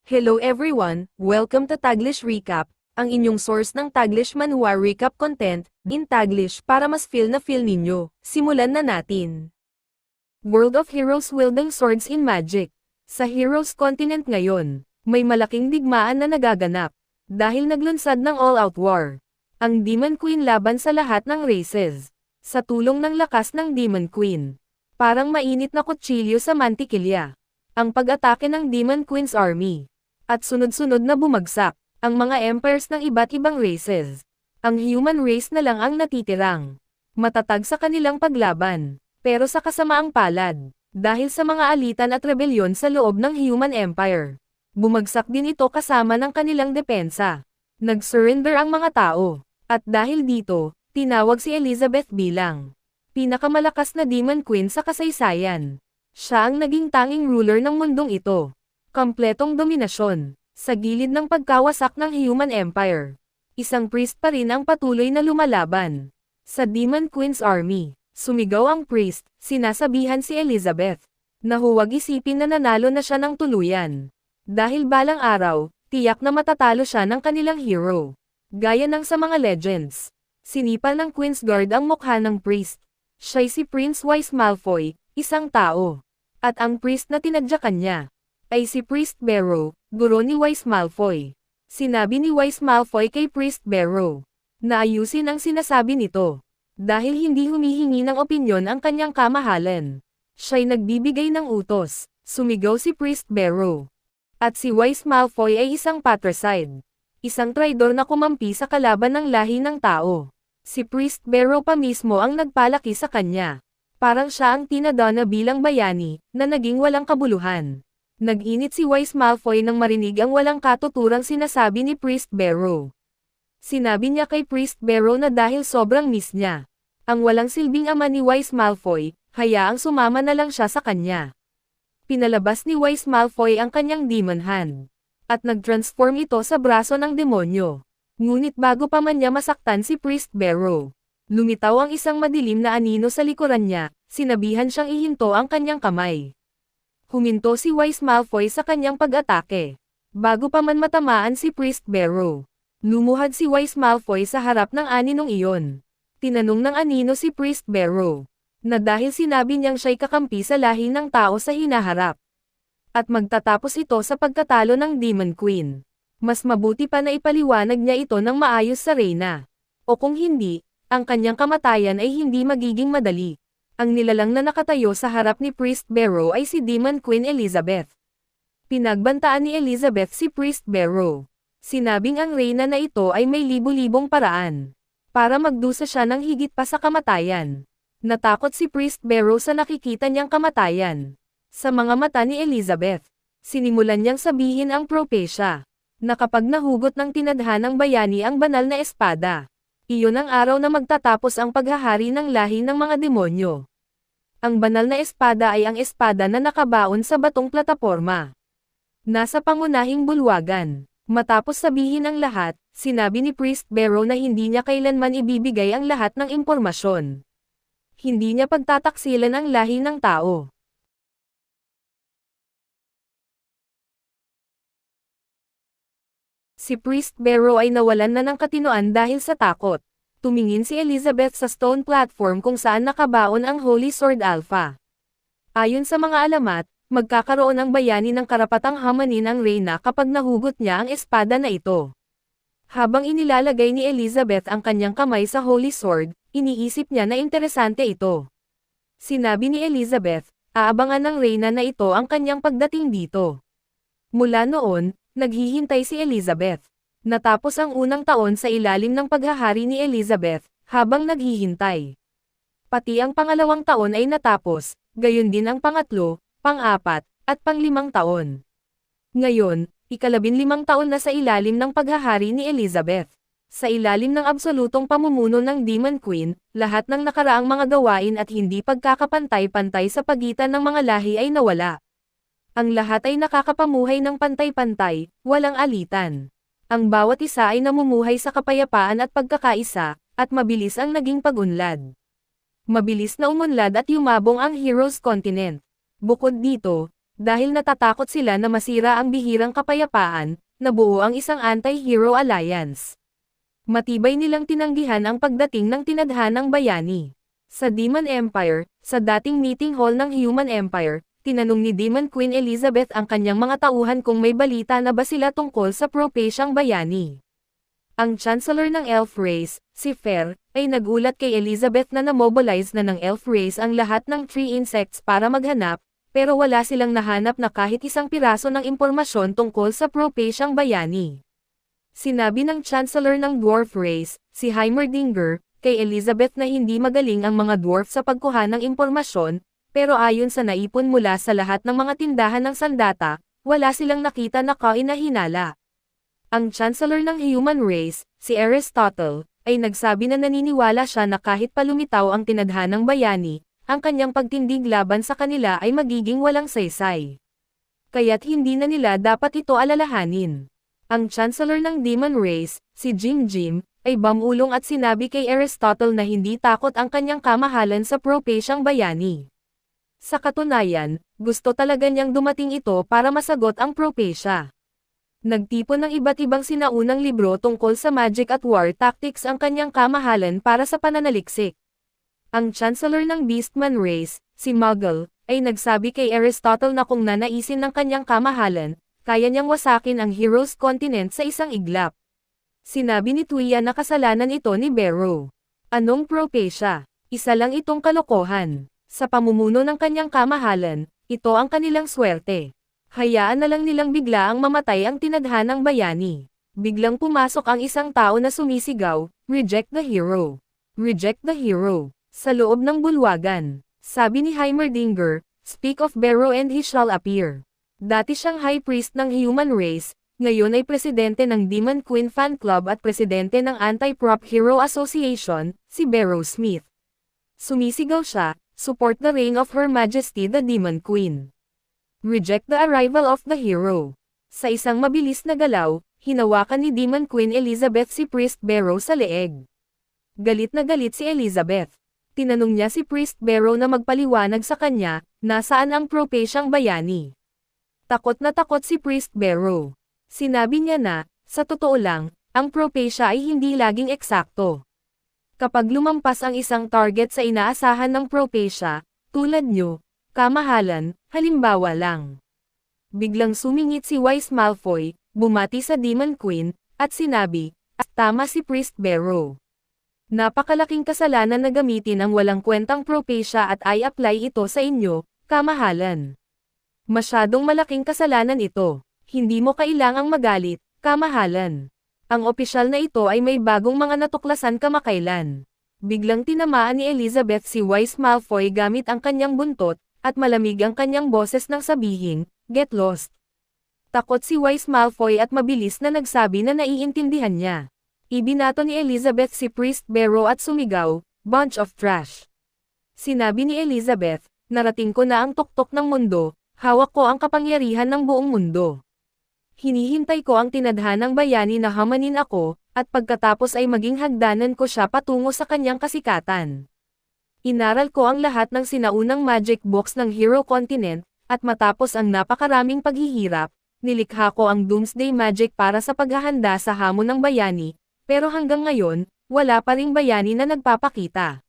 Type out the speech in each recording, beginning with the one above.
Hello everyone, welcome to Taglish Recap, ang inyong source ng Taglish Manhwa Recap content, in Taglish para mas feel ninyo. Simulan na natin. World of Heroes wielding swords in magic. Sa Heroes Continent ngayon, may malaking digmaan na nagaganap. Dahil naglunsad ng all-out war. Ang Demon Queen laban sa lahat ng races. Sa tulong ng lakas ng Demon Queen. Parang mainit na kutsilyo sa mantikilya. Ang pag-atake ng Demon Queen's army. At sunod-sunod na bumagsak, ang mga empires ng iba't ibang races. Ang human race na lang ang natitirang. Matatag sa kanilang paglaban. Pero sa kasamaang palad, dahil sa mga alitan at rebelyon sa loob ng human empire. Bumagsak din ito kasama ng kanilang depensa. Nag-surrender ang mga tao. At dahil dito, tinawag si Elizabeth bilang pinakamalakas na Demon Queen sa kasaysayan. Siya ang naging tanging ruler ng mundong ito. Kompletong dominasyon, sa gilid ng pagkawasak ng human empire. Isang priest pa rin ang patuloy na lumalaban. Sa Demon Queen's army, sumigaw ang priest, sinasabihan si Elizabeth, na huwag isipin na nanalo na siya ng tuluyan. Dahil balang araw, tiyak na matatalo siya ng kanilang hero. Gaya ng sa mga legends. Sinipal ng Queen's Guard ang mukha ng priest. Siya'y si Prince Wise Malfoy, isang tao. At ang priest na tinadyakan niya ay si Priest Barrow, guro ni Wise Malfoy. Sinabi ni Wise Malfoy kay Priest Barrow na ayusin ang sinasabi nito. Dahil hindi humihingi ng opinyon ang kanyang kamahalan. Siya'y nagbibigay ng utos, sumigaw si Priest Barrow. At si Wise Malfoy ay isang patricide. Isang traidor na kumampi sa kalaban ng lahi ng tao. Si Priest Barrow pa mismo ang nagpalaki sa kanya. Parang siya ang tinadana bilang bayani, na naging walang kabuluhan. Nag-init si Wise Malfoy nang marinig ang walang katuturang sinasabi ni Priest Barrow. Sinabi niya kay Priest Barrow na dahil sobrang miss niya ang walang silbing ama ni Wise Malfoy, hayaang sumama na lang siya sa kanya. Pinalabas ni Wise Malfoy ang kanyang demon hand. At nag-transform ito sa braso ng demonyo. Ngunit bago pa man niya masaktan si Priest Barrow, lumitaw ang isang madilim na anino sa likuran niya, sinabihan siyang ihinto ang kanyang kamay. Huminto si Wise Malfoy sa kanyang pag-atake. Bago pa man matamaan si Priest Barrow, lumuhad si Wise Malfoy sa harap ng aninong iyon. Tinanong ng anino si Priest Barrow, na dahil sinabi niyang siya'y kakampi sa lahi ng tao sa hinaharap. At magtatapos ito sa pagkatalo ng Demon Queen. Mas mabuti pa na ipaliwanag niya ito ng maayos sa reyna. O kung hindi, ang kanyang kamatayan ay hindi magiging madali. Ang nilalang na nakatayo sa harap ni Priest Barrow ay si Demon Queen Elizabeth. Pinagbantaan ni Elizabeth si Priest Barrow. Sinabing ang reyna na ito ay may libu-libong paraan para magdusa siya ng higit pa sa kamatayan. Natakot si Priest Barrow sa nakikita niyang kamatayan. Sa mga mata ni Elizabeth, sinimulan niyang sabihin ang propesya, na kapag nahugot ng tinadhanang bayani ang banal na espada, iyon ang araw na magtatapos ang paghahari ng lahi ng mga demonyo. Ang banal na espada ay ang espada na nakabaon sa batong plataporma. Nasa pangunahing bulwagan. Matapos sabihin ang lahat, sinabi ni Priest Barrow na hindi niya kailanman ibibigay ang lahat ng impormasyon. Hindi niya pagtataksilan ang lahi ng tao. Si Priest Barrow ay nawalan na ng katinoan dahil sa takot. Tumingin si Elizabeth sa stone platform kung saan nakabaon ang Holy Sword Alpha. Ayon sa mga alamat, magkakaroon ang bayani ng karapatang hamanin ang reyna kapag nahugot niya ang espada na ito. Habang inilalagay ni Elizabeth ang kanyang kamay sa Holy Sword, iniisip niya na interesante ito. Sinabi ni Elizabeth, aabangan ng reyna na ito ang kanyang pagdating dito. Mula noon, naghihintay si Elizabeth. Natapos ang unang taon sa ilalim ng paghahari ni Elizabeth, habang naghihintay. Pati ang pangalawang taon ay natapos, gayon din ang pangatlo, pang-apat, at pang-limang taon. Ngayon, ika-15 taon na sa ilalim ng paghahari ni Elizabeth. Sa ilalim ng absolutong pamumuno ng Demon Queen, lahat ng nakaraang mga gawain at hindi pagkakapantay-pantay sa pagitan ng mga lahi ay nawala. Ang lahat ay nakakapamuhay ng pantay-pantay, walang alitan. Ang bawat isa ay namumuhay sa kapayapaan at pagkakaisa, at mabilis ang naging pag-unlad. Mabilis na umunlad at yumabong ang Heroes Continent. Bukod dito, Dahil natatakot sila na masira ang bihirang kapayapaan, nabuo ang isang anti-hero alliance. Matibay nilang tinanggihan ang pagdating ng tinadhanang bayani. Sa Demon Empire, sa dating meeting hall ng Human Empire, tinanong ni Demon Queen Elizabeth ang kanyang mga tauhan kung may balita na ba sila tungkol sa Propaciang bayani. Ang Chancellor ng Elf Race, si Fer, ay nagulat kay Elizabeth na namobilize na ng Elf Race ang lahat ng tree insects para maghanap, pero wala silang nahanap na kahit isang piraso ng impormasyon tungkol sa Propaciang bayani. Sinabi ng Chancellor ng Dwarf Race, si Heimerdinger, kay Elizabeth na hindi magaling ang mga dwarf sa pagkuha ng impormasyon, pero ayon sa naipon mula sa lahat ng mga tindahan ng sandata, wala silang nakita na kainahinala. Ang Chancellor ng Human Race, si Aristotle, ay nagsabi na naniniwala siya na kahit pa lumitaw ang tinadhanang bayani, ang kanyang pagtindig laban sa kanila ay magiging walang saysay. Kaya't hindi na nila dapat ito alalahanin. Ang Chancellor ng Demon Race, si Jim, ay bamulong at sinabi kay Aristotle na hindi takot ang kanyang kamahalan sa Propaciang bayani. Sa katunayan, gusto talaga niyang dumating ito para masagot ang Propacia. Nagtipon ng iba't ibang sinaunang libro tungkol sa magic at war tactics ang kanyang kamahalan para sa pananaliksik. Ang Chancellor ng Beastman Race, si Muggle, ay nagsabi kay Aristotle na kung nanaisin ng kanyang kamahalan, kaya niyang wasakin ang Heroes Continent sa isang iglap. Sinabi ni Tuya na kasalanan ito ni Barrow. Anong Propacia? Isa lang itong kalokohan. Sa pamumuno ng kanyang kamahalan, ito ang kanilang swerte. Hayaan na lang nilang bigla ang mamatay ang tinadhanang bayani. Biglang pumasok ang isang tao na sumisigaw, "Reject the hero! Reject the hero!" Sa loob ng bulwagan. Sabi ni Heimerdinger, "Speak of Barrow and he shall appear." Dati siyang High Priest ng Human Race, ngayon ay presidente ng Demon Queen Fan Club at presidente ng Anti-Prop Hero Association, si Barrow Smith. Sumisigaw siya, "Support the reign of Her Majesty the Demon Queen. Reject the arrival of the hero." Sa isang mabilis na galaw, hinawakan ni Demon Queen Elizabeth si Priest Barrow sa leeg. Galit na galit si Elizabeth. Tinanong niya si Priest Barrow na magpaliwanag sa kanya, nasaan ang Propaciang bayani. Takot na takot si Priest Barrow. Sinabi niya na, sa totoo lang, ang Propacia ay hindi laging eksakto. Kapag lumampas ang isang target sa inaasahan ng Propacia, tulad nyo, kamahalan, halimbawa lang. Biglang sumingit si Wise Malfoy, bumati sa Demon Queen, at sinabi, tama si Priest Barrow. Napakalaking kasalanan na gamitin ang walang kwentang Propacia at i-apply ito sa inyo, kamahalan. Masyadong malaking kasalanan ito. Hindi mo kailangang magalit, kamahalan. Ang opisyal na ito ay may bagong mga natuklasan kamakailan. Biglang tinamaan ni Elizabeth si Wise Malfoy gamit ang kanyang buntot, at malamig ang kanyang boses nang sabihin, "Get lost." Takot si Wise Malfoy at mabilis na nagsabi na naiintindihan niya. Ibinato ni Elizabeth si Priest Barrow at sumigaw, "Bunch of trash." Sinabi ni Elizabeth, "Narating ko na ang tuktok ng mundo, hawak ko ang kapangyarihan ng buong mundo. Hinihintay ko ang tinadhanang bayani na hamanin ako, at pagkatapos ay maging hagdanan ko siya patungo sa kanyang kasikatan. Inaral ko ang lahat ng sinaunang magic books ng Hero Continent, at matapos ang napakaraming paghihirap, nilikha ko ang Doomsday Magic para sa paghahanda sa hamon ng bayani, pero hanggang ngayon, wala pa ring bayani na nagpapakita.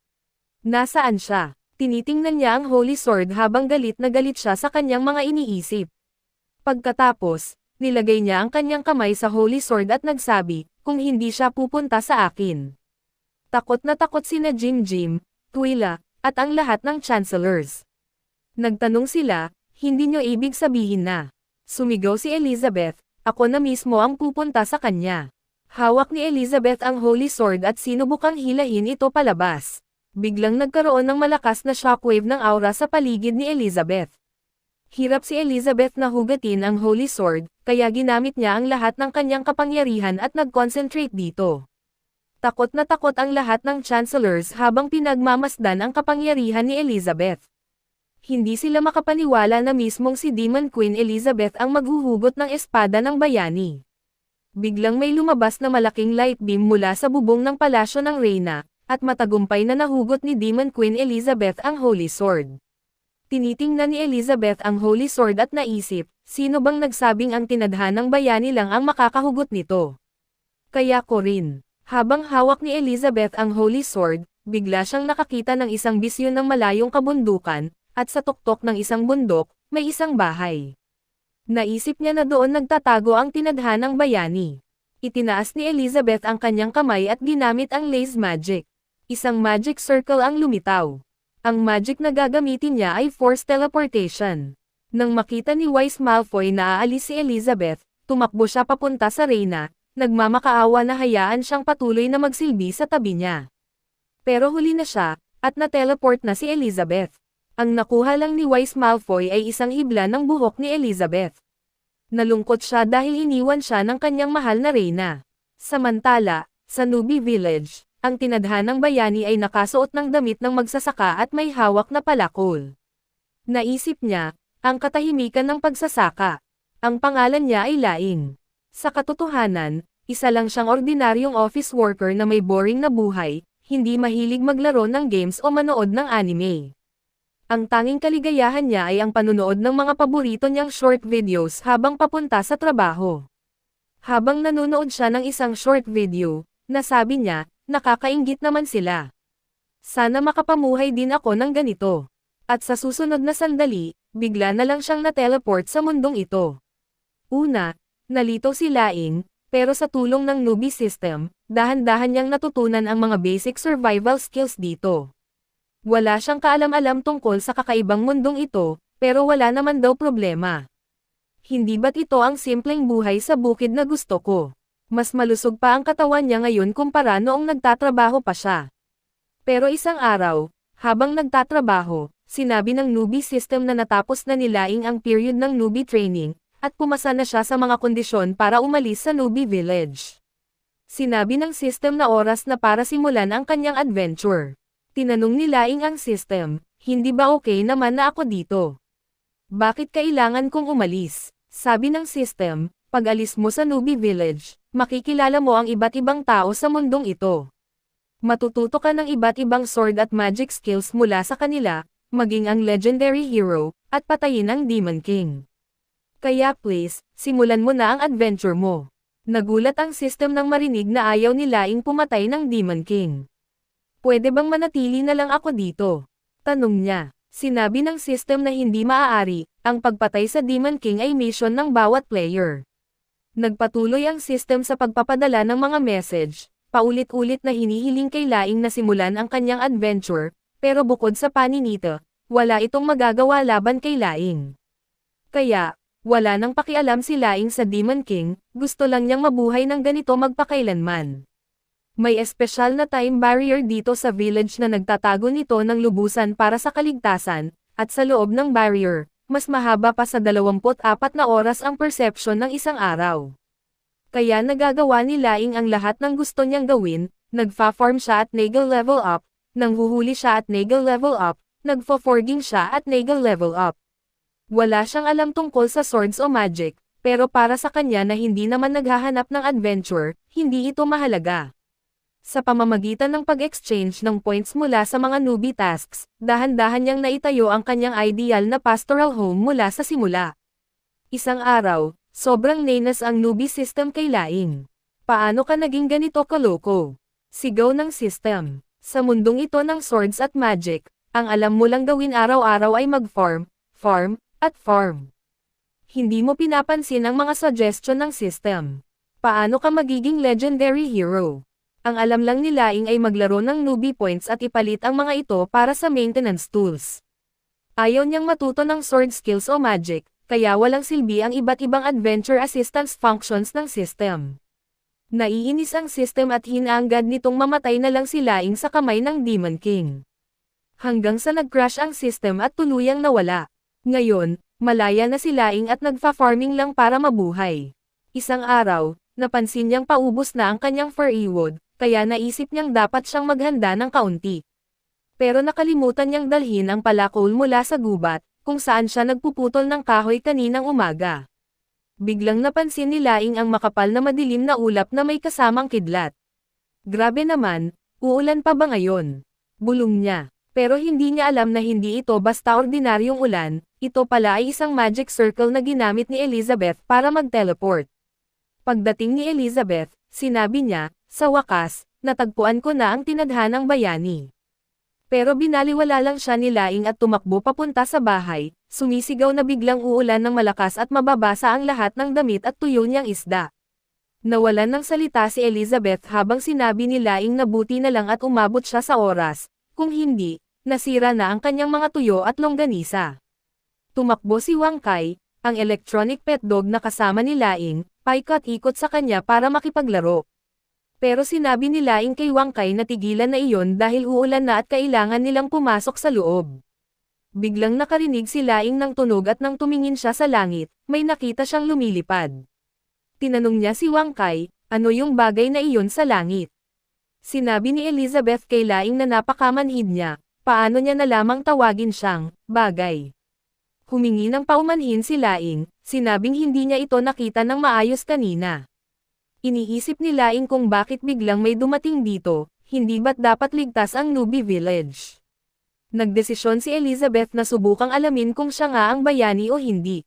Nasaan siya?" Tinitingnan niya ang Holy Sword habang galit na galit siya sa kanyang mga iniisip. Pagkatapos, nilagay niya ang kanyang kamay sa Holy Sword at nagsabi, "Kung hindi siya pupunta sa akin." Takot na takot sina Jim, Twila, at ang lahat ng Chancellors. Nagtanong sila, "Hindi niyo ibig sabihin na?" Sumigaw si Elizabeth, "Ako na mismo ang pupunta sa kanya." Hawak ni Elizabeth ang Holy Sword at sinubukang hilahin ito palabas. Biglang nagkaroon ng malakas na shockwave ng aura sa paligid ni Elizabeth. Hirap si Elizabeth na hugatin ang Holy Sword, kaya ginamit niya ang lahat ng kanyang kapangyarihan at nag-concentrate dito. Takot na takot ang lahat ng Chancellors habang pinagmamasdan ang kapangyarihan ni Elizabeth. Hindi sila makapaniwala na mismong si Demon Queen Elizabeth ang maghuhugot ng espada ng bayani. Biglang may lumabas na malaking light beam mula sa bubong ng palasyo ng Reyna, at matagumpay na nahugot ni Demon Queen Elizabeth ang Holy Sword. Tinitingnan ni Elizabeth ang Holy Sword at naisip, sino bang nagsabing ang tinadhanang bayani lang ang makakahugot nito? Kaya ko rin. Habang hawak ni Elizabeth ang Holy Sword, bigla siyang nakakita ng isang bisyon ng malayong kabundukan, at sa tuktok ng isang bundok, may isang bahay. Naisip niya na doon nagtatago ang tinadhanang bayani. Itinaas ni Elizabeth ang kanyang kamay at ginamit ang lace magic. Isang magic circle ang lumitaw. Ang magic na gagamitin niya ay force teleportation. Nang makita ni Wise Malfoy na aalis si Elizabeth, tumakbo siya papunta sa Reyna, nagmamakaawa na hayaan siyang patuloy na magsilbi sa tabi niya. Pero huli na siya, at na-teleport na si Elizabeth. Ang nakuha lang ni Wise Malfoy ay isang hibla ng buhok ni Elizabeth. Nalungkot siya dahil iniwan siya ng kanyang mahal na Reyna. Samantala, sa Newbie Village, ang tinadhanang bayani ay nakasuot ng damit ng magsasaka at may hawak na palakol. Naisip niya, ang katahimikan ng pagsasaka. Ang pangalan niya ay Laing. Sa katotohanan, isa lang siyang ordinaryong office worker na may boring na buhay, hindi mahilig maglaro ng games o manood ng anime. Ang tanging kaligayahan niya ay ang panunood ng mga paborito niyang short videos habang papunta sa trabaho. Habang nanonood siya ng isang short video, nasabi niya, nakakainggit naman sila. Sana makapamuhay din ako ng ganito. At sa susunod na sandali, bigla na lang siyang na-teleport sa mundong ito. Una, nalito si Laing, pero sa tulong ng Newbie system, dahan-dahan niyang natutunan ang mga basic survival skills dito. Wala siyang kaalam-alam tungkol sa kakaibang mundong ito, pero wala naman daw problema. Hindi ba't ito ang simpleng buhay sa bukid na gusto ko? Mas malusog pa ang katawan niya ngayon kumpara noong nagtatrabaho pa siya. Pero isang araw, habang nagtatrabaho, sinabi ng Newbie system na natapos na ni Laing ang period ng Newbie training, at pumasa na siya sa mga kondisyon para umalis sa Newbie Village. Sinabi ng system na oras na para simulan ang kanyang adventure. Tinanong ni Laing ang system, hindi ba okay naman na ako dito? Bakit kailangan kong umalis? Sabi ng system, pag-alis mo sa Newbie Village, makikilala mo ang iba't ibang tao sa mundong ito. Matututo ka ng iba't ibang sword at magic skills mula sa kanila, maging ang legendary hero, at patayin ang Demon King. Kaya please, simulan mo na ang adventure mo. Nagulat ang system nang marinig na ayaw ni Laing pumatay ng Demon King. Pwede bang manatili na lang ako dito? Tanong niya. Sinabi ng system na hindi maaari, ang pagpatay sa Demon King ay mission ng bawat player. Nagpatuloy ang system sa pagpapadala ng mga message, paulit-ulit na hinihiling kay Laing na simulan ang kanyang adventure, pero bukod sa paninita, wala itong magagawa laban kay Laing. Kaya, wala nang pakialam si Laing sa Demon King, gusto lang niyang mabuhay ng ganito magpakailanman. May espesyal na time barrier dito sa village na nagtatago nito ng lubusan para sa kaligtasan, at sa loob ng barrier, mas mahaba pa sa 24 na oras ang perception ng isang araw. Kaya nagagawa ni Laing ang lahat ng gusto niyang gawin, nagfa-farm siya at Nagel level up, nanghuhuli siya at Nagel level up, nagfa-forging siya at Nagel level up. Wala siyang alam tungkol sa swords o magic, pero para sa kanya na hindi naman naghahanap ng adventure, hindi ito mahalaga. Sa pamamagitan ng pag-exchange ng points mula sa mga newbie tasks, dahan-dahan niyang naitayo ang kanyang ideal na pastoral home mula sa simula. Isang araw, sobrang nenas ang newbie system kay Laing. Paano ka naging ganito kaloko? Sigaw ng system. Sa mundong ito ng swords at magic, ang alam mo lang gawin araw-araw ay mag-farm, farm, at farm. Hindi mo pinapansin ang mga suggestion ng system. Paano ka magiging legendary hero? Ang alam lang ni Laing ay maglaro ng newbie points at ipalit ang mga ito para sa maintenance tools. Ayaw niyang matuto ng sword skills o magic, kaya walang silbi ang iba't ibang adventure assistance functions ng system. Naiinis ang system at hinaanggad nitong mamatay na lang si Laing sa kamay ng Demon King. Hanggang sa nag-crash ang system at tuluyang nawala. Ngayon, malaya na si Laing at nagfa-farming lang para mabuhay. Isang araw, napansin niyang paubos na ang kanyang fairy wood, kaya naisip niyang dapat siyang maghanda ng kaunti. Pero nakalimutan niyang dalhin ang palakol mula sa gubat, kung saan siya nagpuputol ng kahoy kaninang umaga. Biglang napansin ni Laing ang makapal na madilim na ulap na may kasamang kidlat. Grabe naman, uulan pa ba ngayon? Bulong niya. Pero hindi niya alam na hindi ito basta ordinaryong ulan, ito pala ay isang magic circle na ginamit ni Elizabeth para mag-teleport. Pagdating ni Elizabeth, sinabi niya, sa wakas, natagpuan ko na ang tinadhanang bayani. Pero binaliwala lang siya ni Laing at tumakbo papunta sa bahay, sumisigaw na biglang uulan ng malakas at mababasa ang lahat ng damit at tuyo niyang isda. Nawalan ng salita si Elizabeth habang sinabi ni Laing na buti na lang at umabot siya sa oras, kung hindi, nasira na ang kanyang mga tuyo at longganisa. Tumakbo si Wang Kai, ang electronic pet dog na kasama ni Laing, paikot-ikot sa kanya para makipaglaro. Pero sinabi ni Laing kay Wang Kai na tigilan na iyon dahil uulan na at kailangan nilang pumasok sa loob. Biglang nakarinig si Laing ng tunog at nang tumingin siya sa langit, may nakita siyang lumilipad. Tinanong niya si Wang Kai, ano yung bagay na iyon sa langit? Sinabi ni Elizabeth kay Laing na napakamanhid niya, paano niya na lamang tawagin siyang bagay. Humingi ng paumanhin si Laing, sinabing hindi niya ito nakita ng maayos kanina. Iniisip ni Laing kung bakit biglang may dumating dito, hindi ba't dapat ligtas ang Newbie Village. Nagdesisyon si Elizabeth na subukang alamin kung siya nga ang bayani o hindi.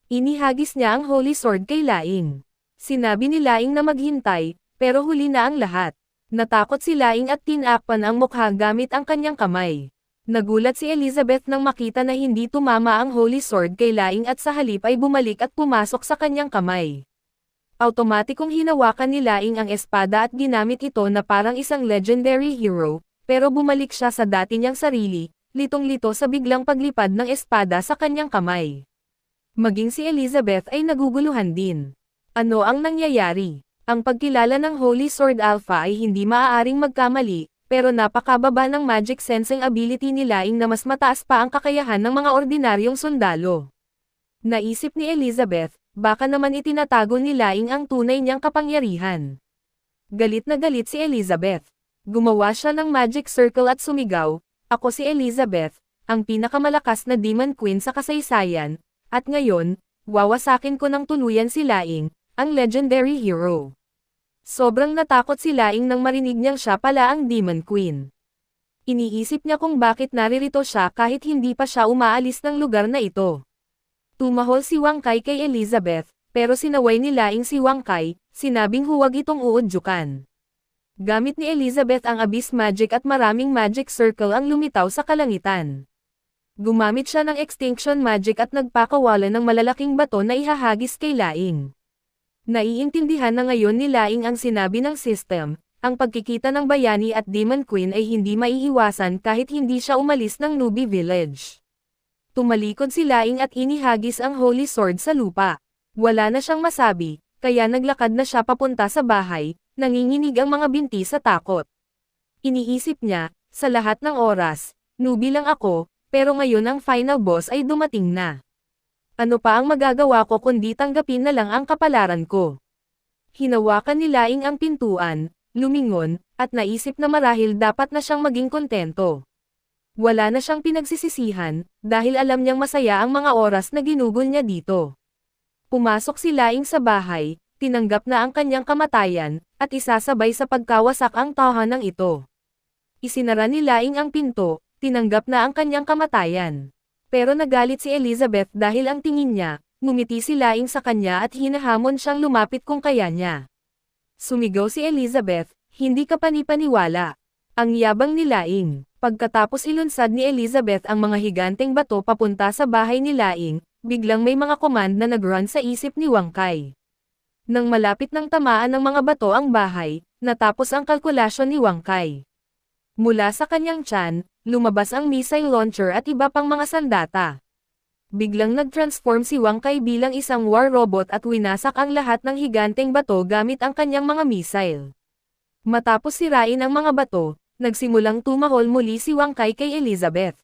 Inihagis niya ang Holy Sword kay Laing. Sinabi ni Laing na maghintay, pero huli na ang lahat. Natakot si Laing at tinakpan ang mukha gamit ang kanyang kamay. Nagulat si Elizabeth nang makita na hindi tumama ang Holy Sword kay Laing at sa halip ay bumalik at pumasok sa kanyang kamay. Automatikong hinawakan ni Laing ang espada at ginamit ito na parang isang legendary hero, pero bumalik siya sa dati niyang sarili, litong-lito sa biglang paglipad ng espada sa kanyang kamay. Maging si Elizabeth ay naguguluhan din. Ano ang nangyayari? Ang pagkilala ng Holy Sword Alpha ay hindi maaaring magkamali, pero napakababa ng magic sensing ability ni Laing na mas mataas pa ang kakayahan ng mga ordinaryong sundalo. Naisip ni Elizabeth, baka naman itinatago ni Laing ang tunay niyang kapangyarihan. Galit na galit si Elizabeth. Gumawa siya ng magic circle at sumigaw, ako si Elizabeth, ang pinakamalakas na Demon Queen sa kasaysayan, at ngayon, wawasakin ko ng tuluyan si Laing, ang legendary hero. Sobrang natakot si Laing nang marinig niyang siya pala ang Demon Queen. Iniisip niya kung bakit naririto siya kahit hindi pa siya umaalis ng lugar na ito. Tumahol si Wang Kai kay Elizabeth, pero sinaway ni Laing si Wang Kai, sinabing huwag itong uudyukan. Gamit ni Elizabeth ang Abyss Magic at maraming magic circle ang lumitaw sa kalangitan. Gumamit siya ng Extinction Magic at nagpakawala ng malalaking bato na ihahagis kay Laing. Naiintindihan na ngayon ni Laing ang sinabi ng system, ang pagkikita ng bayani at Demon Queen ay hindi maiiwasan kahit hindi siya umalis ng Newbie Village. Tumalikod si Laing at inihagis ang Holy Sword sa lupa. Wala na siyang masabi, kaya naglakad na siya papunta sa bahay, nanginginig ang mga binti sa takot. Iniisip niya, sa lahat ng oras, newbie lang ako, pero ngayon ang final boss ay dumating na. Ano pa ang magagawa ko kundi tanggapin na lang ang kapalaran ko? Hinawakan ni Laing ang pintuan, lumingon, at naisip na marahil dapat na siyang maging kontento. Wala na siyang pinagsisisihan, dahil alam niyang masaya ang mga oras na ginugol niya dito. Pumasok si Laing sa bahay, tinanggap na ang kanyang kamatayan, at isasabay sa pagkawasak ang tahanang ito. Isinara ni Laing ang pinto, tinanggap na ang kanyang kamatayan. Pero nagalit si Elizabeth dahil ang tingin niya, ngumiti si Laing sa kanya at hinahamon siyang lumapit kung kaya niya. Sumigaw si Elizabeth, hindi ka panipaniwala. Ang yabang ni Laing. Pagkatapos ilunsad ni Elizabeth ang mga higanteng bato papunta sa bahay ni Laing, biglang may mga command na nag-run sa isip ni Wang Kai. Nang malapit ng tamaan ng mga bato ang bahay, natapos ang kalkulasyon ni Wang Kai. Mula sa kanyang tiyan, lumabas ang missile launcher at iba pang mga sandata. Biglang nag-transform si Wang Kai bilang isang war robot at winasak ang lahat ng higanteng bato gamit ang kanyang mga missile. Matapos sirain ang mga bato, nagsimulang tumahol muli si Wang Kai kay Elizabeth.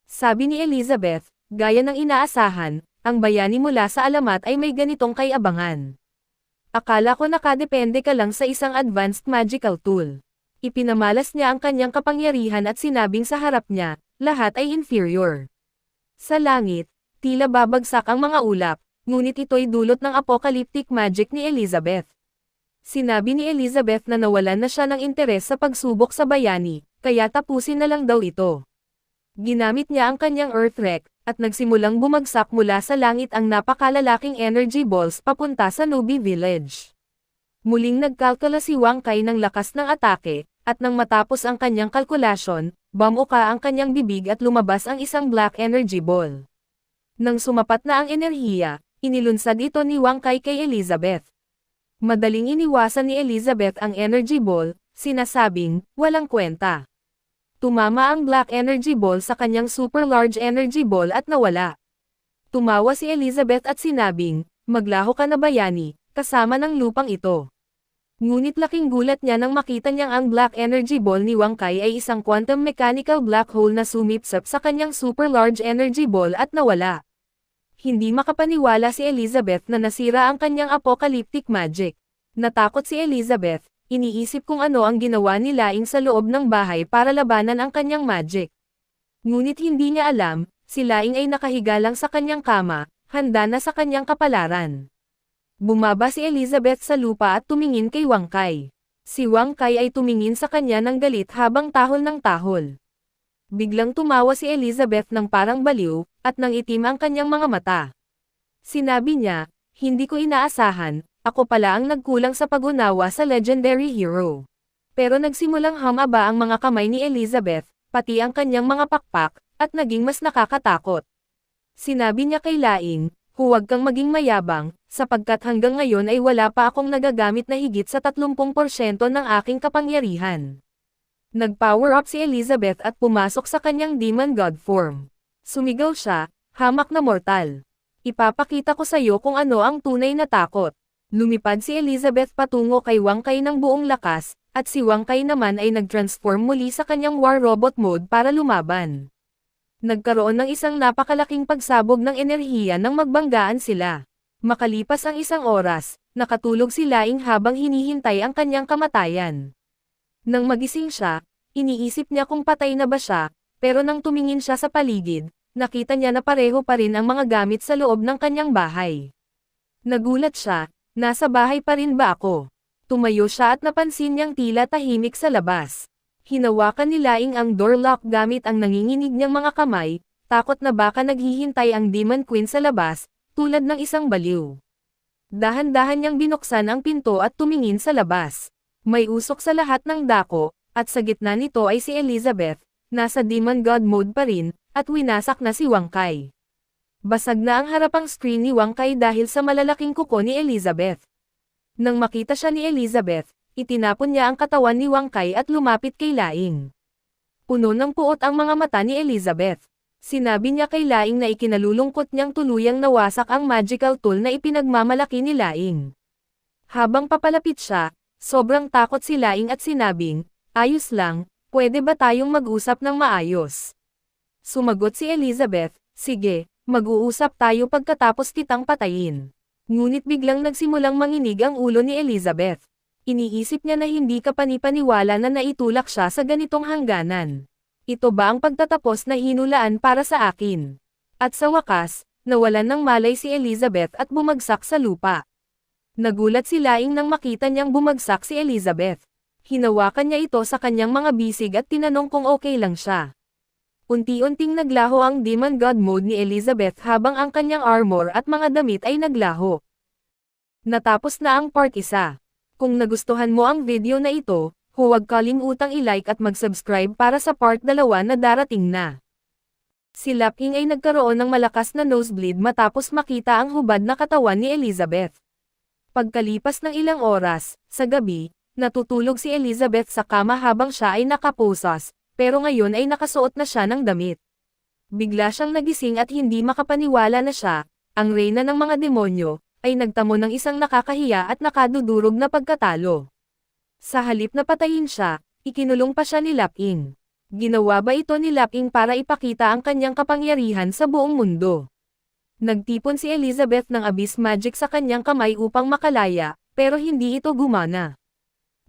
Sabi ni Elizabeth, gaya ng inaasahan, ang bayani mula sa alamat ay may ganitong kay-abangan. Akala ko nakadepende ka lang sa isang advanced magical tool. Ipinamalas niya ang kanyang kapangyarihan at sinabing sa harap niya, lahat ay inferior. Sa langit, tila babagsak ang mga ulap, ngunit ito'y dulot ng apocalyptic magic ni Elizabeth. Sinabi ni Elizabeth na nawalan na siya ng interes sa pagsubok sa bayani, kaya tapusin na lang daw ito. Ginamit niya ang kanyang Earthwreck, at nagsimulang bumagsak mula sa langit ang napakalalaking energy balls papunta sa Nubi Village. Muling nagkalkula si Wang Kai ng lakas ng atake, at nang matapos ang kanyang kalkulasyon, bumuka ang kanyang bibig at lumabas ang isang black energy ball. Nang sumapat na ang enerhiya, inilunsad ito ni Wang Kai kay Elizabeth. Madaling iniwasan ni Elizabeth ang energy ball, sinasabing, walang kwenta. Tumama ang black energy ball sa kanyang super large energy ball at nawala. Tumawa si Elizabeth at sinabing, maglaho ka na bayani, kasama ng lupang ito. Ngunit laking gulat niya nang makita niyang ang black energy ball ni Wang Kai ay isang quantum mechanical black hole na sumipsap sa kanyang super large energy ball at nawala. Hindi makapaniwala si Elizabeth na nasira ang kanyang apocalyptic magic. Natakot si Elizabeth. Iniisip kung ano ang ginawa ni Laing sa loob ng bahay para labanan ang kanyang magic. Ngunit hindi niya alam, si Laing ay nakahiga lang sa kanyang kama, handa na sa kanyang kapalaran. Bumaba si Elizabeth sa lupa at tumingin kay Wang Kai. Si Wang Kai ay tumingin sa kanya ng galit habang tahol ng tahol. Biglang tumawa si Elizabeth ng parang baliw, at nang itim ang kanyang mga mata. Sinabi niya, hindi ko inaasahan, ako pala ang nagkulang sa pag-unawa sa legendary hero. Pero nagsimulang humaba ang mga kamay ni Elizabeth, pati ang kanyang mga pakpak, at naging mas nakakatakot. Sinabi niya kay Laing, huwag kang maging mayabang, sapagkat hanggang ngayon ay wala pa akong nagagamit na higit sa 30% ng aking kapangyarihan. Nag-power up si Elizabeth at pumasok sa kanyang demon god form. Sumigaw siya, hamak na mortal. Ipapakita ko sa iyo kung ano ang tunay na takot. Lumipad si Elizabeth patungo kay Wang Kai ng buong lakas, at si Wang Kai naman ay nag-transform muli sa kanyang war robot mode para lumaban. Nagkaroon ng isang napakalaking pagsabog ng enerhiya nang magbanggaan sila. Makalipas ang isang oras, nakatulog si Laing habang hinihintay ang kanyang kamatayan. Nang magising siya, iniisip niya kung patay na ba siya, pero nang tumingin siya sa paligid, nakita niya na pareho pa rin ang mga gamit sa loob ng kanyang bahay. Nagulat siya. Nasa bahay pa rin ba ako? Tumayo siya at napansin niyang tila tahimik sa labas. Hinawakan ni Laing ang door lock gamit ang nanginginig niyang mga kamay, takot na baka naghihintay ang Demon Queen sa labas, tulad ng isang baliw. Dahan-dahan niyang binuksan ang pinto at tumingin sa labas. May usok sa lahat ng dako, at sa gitna nito ay si Elizabeth, nasa Demon God mode pa rin, at winasak na si Wang Kai. Basag na ang harapang screen ni Wang Kai dahil sa malalaking kuko ni Elizabeth. Nang makita siya ni Elizabeth, itinapon niya ang katawan ni Wang Kai at lumapit kay Laing. Puno ng puot ang mga mata ni Elizabeth. Sinabi niya kay Laing na ikinalulungkot niyang tuluyang nawasak ang magical tool na ipinagmamalaki ni Laing. Habang papalapit siya, sobrang takot si Laing at sinabing, ayos lang, pwede ba tayong mag-usap ng maayos? Sumagot si Elizabeth, sige. Mag-uusap tayo pagkatapos kitang patayin. Ngunit biglang nagsimulang manginig ang ulo ni Elizabeth. Iniisip niya na hindi kapanipaniwala na naitulak siya sa ganitong hangganan. Ito ba ang pagtatapos na hinulaan para sa akin? At sa wakas, nawalan ng malay si Elizabeth at bumagsak sa lupa. Nagulat si Laing nang makita niyang bumagsak si Elizabeth. Hinawakan niya ito sa kanyang mga bisig at tinanong kung okay lang siya. Unti-unting naglaho ang Demon God mode ni Elizabeth habang ang kanyang armor at mga damit ay naglaho. Natapos na ang part 1. Kung nagustuhan mo ang video na ito, huwag kalimutang i-like at mag-subscribe para sa part 2 na darating na. Si Laping ay nagkaroon ng malakas na nosebleed matapos makita ang hubad na katawan ni Elizabeth. Pagkalipas ng ilang oras, sa gabi, natutulog si Elizabeth sa kama habang siya ay nakaposas. Pero ngayon ay nakasuot na siya ng damit. Bigla siyang nagising at hindi makapaniwala na siya, ang reyna ng mga demonyo, ay nagtamo ng isang nakakahiya at nakadudurog na pagkatalo. Sa halip na patayin siya, ikinulong pa siya ni Laping. Ginawa ba ito ni Laping para ipakita ang kanyang kapangyarihan sa buong mundo? Nagtipon si Elizabeth ng abyss magic sa kanyang kamay upang makalaya, pero hindi ito gumana.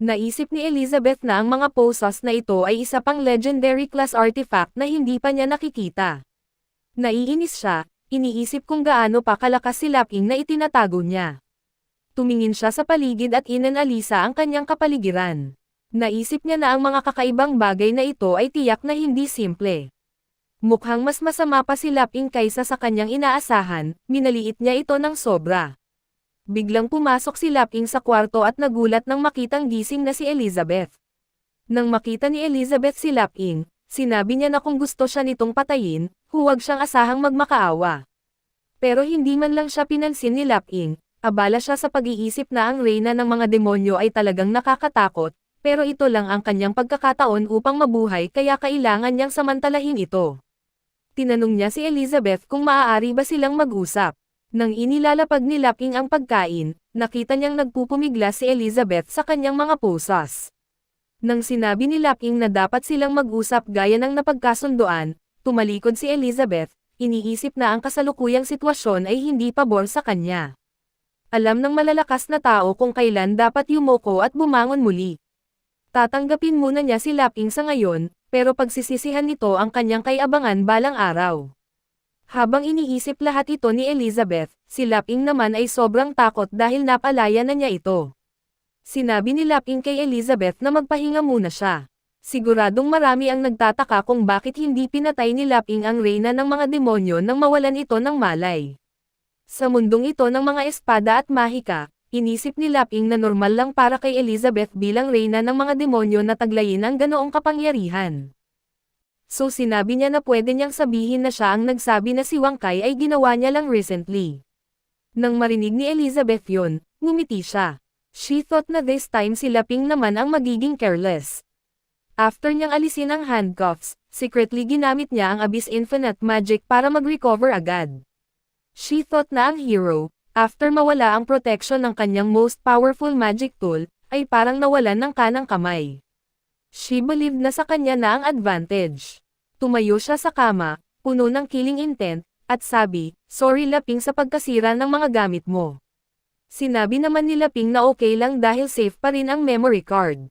Naisip ni Elizabeth na ang mga posas na ito ay isa pang legendary class artifact na hindi pa niya nakikita. Naiinis siya, iniisip kung gaano pa kalakas si Laping na itinatago niya. Tumingin siya sa paligid at inanalisa ang kanyang kapaligiran. Naisip niya na ang mga kakaibang bagay na ito ay tiyak na hindi simple. Mukhang mas masama pa si Laping kaysa sa kanyang inaasahan, minaliit niya ito ng sobra. Biglang pumasok si Laping sa kwarto at nagulat nang makitang gising na si Elizabeth. Nang makita ni Elizabeth si Laping, sinabi niya na kung gusto siya nitong patayin, huwag siyang asahang magmakaawa. Pero hindi man lang siya pinansin ni Laping, abala siya sa pag-iisip na ang reyna ng mga demonyo ay talagang nakakatakot, pero ito lang ang kanyang pagkakataon upang mabuhay kaya kailangan niyang samantalahin ito. Tinanong niya si Elizabeth kung maaari ba silang mag-usap. Nang inilalapag ni Laping ang pagkain, nakita niyang nagpupumiglas si Elizabeth sa kanyang mga pusas. Nang sinabi ni Laping na dapat silang mag-usap gaya ng napagkasunduan, tumalikod si Elizabeth, iniisip na ang kasalukuyang sitwasyon ay hindi pabor sa kanya. Alam ng malalakas na tao kung kailan dapat yumoko at bumangon muli. Tatanggapin muna niya si Laping sa ngayon, pero pagsisisihan nito ang kanyang kay-abangan balang araw. Habang iniisip lahat ito ni Elizabeth, si Laping naman ay sobrang takot dahil napalaya na niya ito. Sinabi ni Laping kay Elizabeth na magpahinga muna siya. Siguradong marami ang nagtataka kung bakit hindi pinatay ni Laping ang reyna ng mga demonyo nang mawalan ito ng malay. Sa mundong ito ng mga espada at mahika, inisip ni Laping na normal lang para kay Elizabeth bilang reyna ng mga demonyo na taglayin ang ganoong kapangyarihan. So sinabi niya na pwede niyang sabihin na siya ang nagsabi na si Wang Kai ay ginawa niya lang recently. Nang marinig ni Elizabeth yun, ngumiti siya. She thought na this time si Laping naman ang magiging careless. After niyang alisin ang handcuffs, secretly ginamit niya ang Abyss Infinite Magic para mag-recover agad. She thought na ang hero, after mawala ang protection ng kanyang most powerful magic tool, ay parang nawalan ng kanang kamay. She believed na sa kanya na ang advantage. Tumayo siya sa kama, puno ng killing intent, at sabi, "Sorry Laping sa pagkasira ng mga gamit mo." Sinabi naman ni Laping na okay lang dahil safe pa rin ang memory card.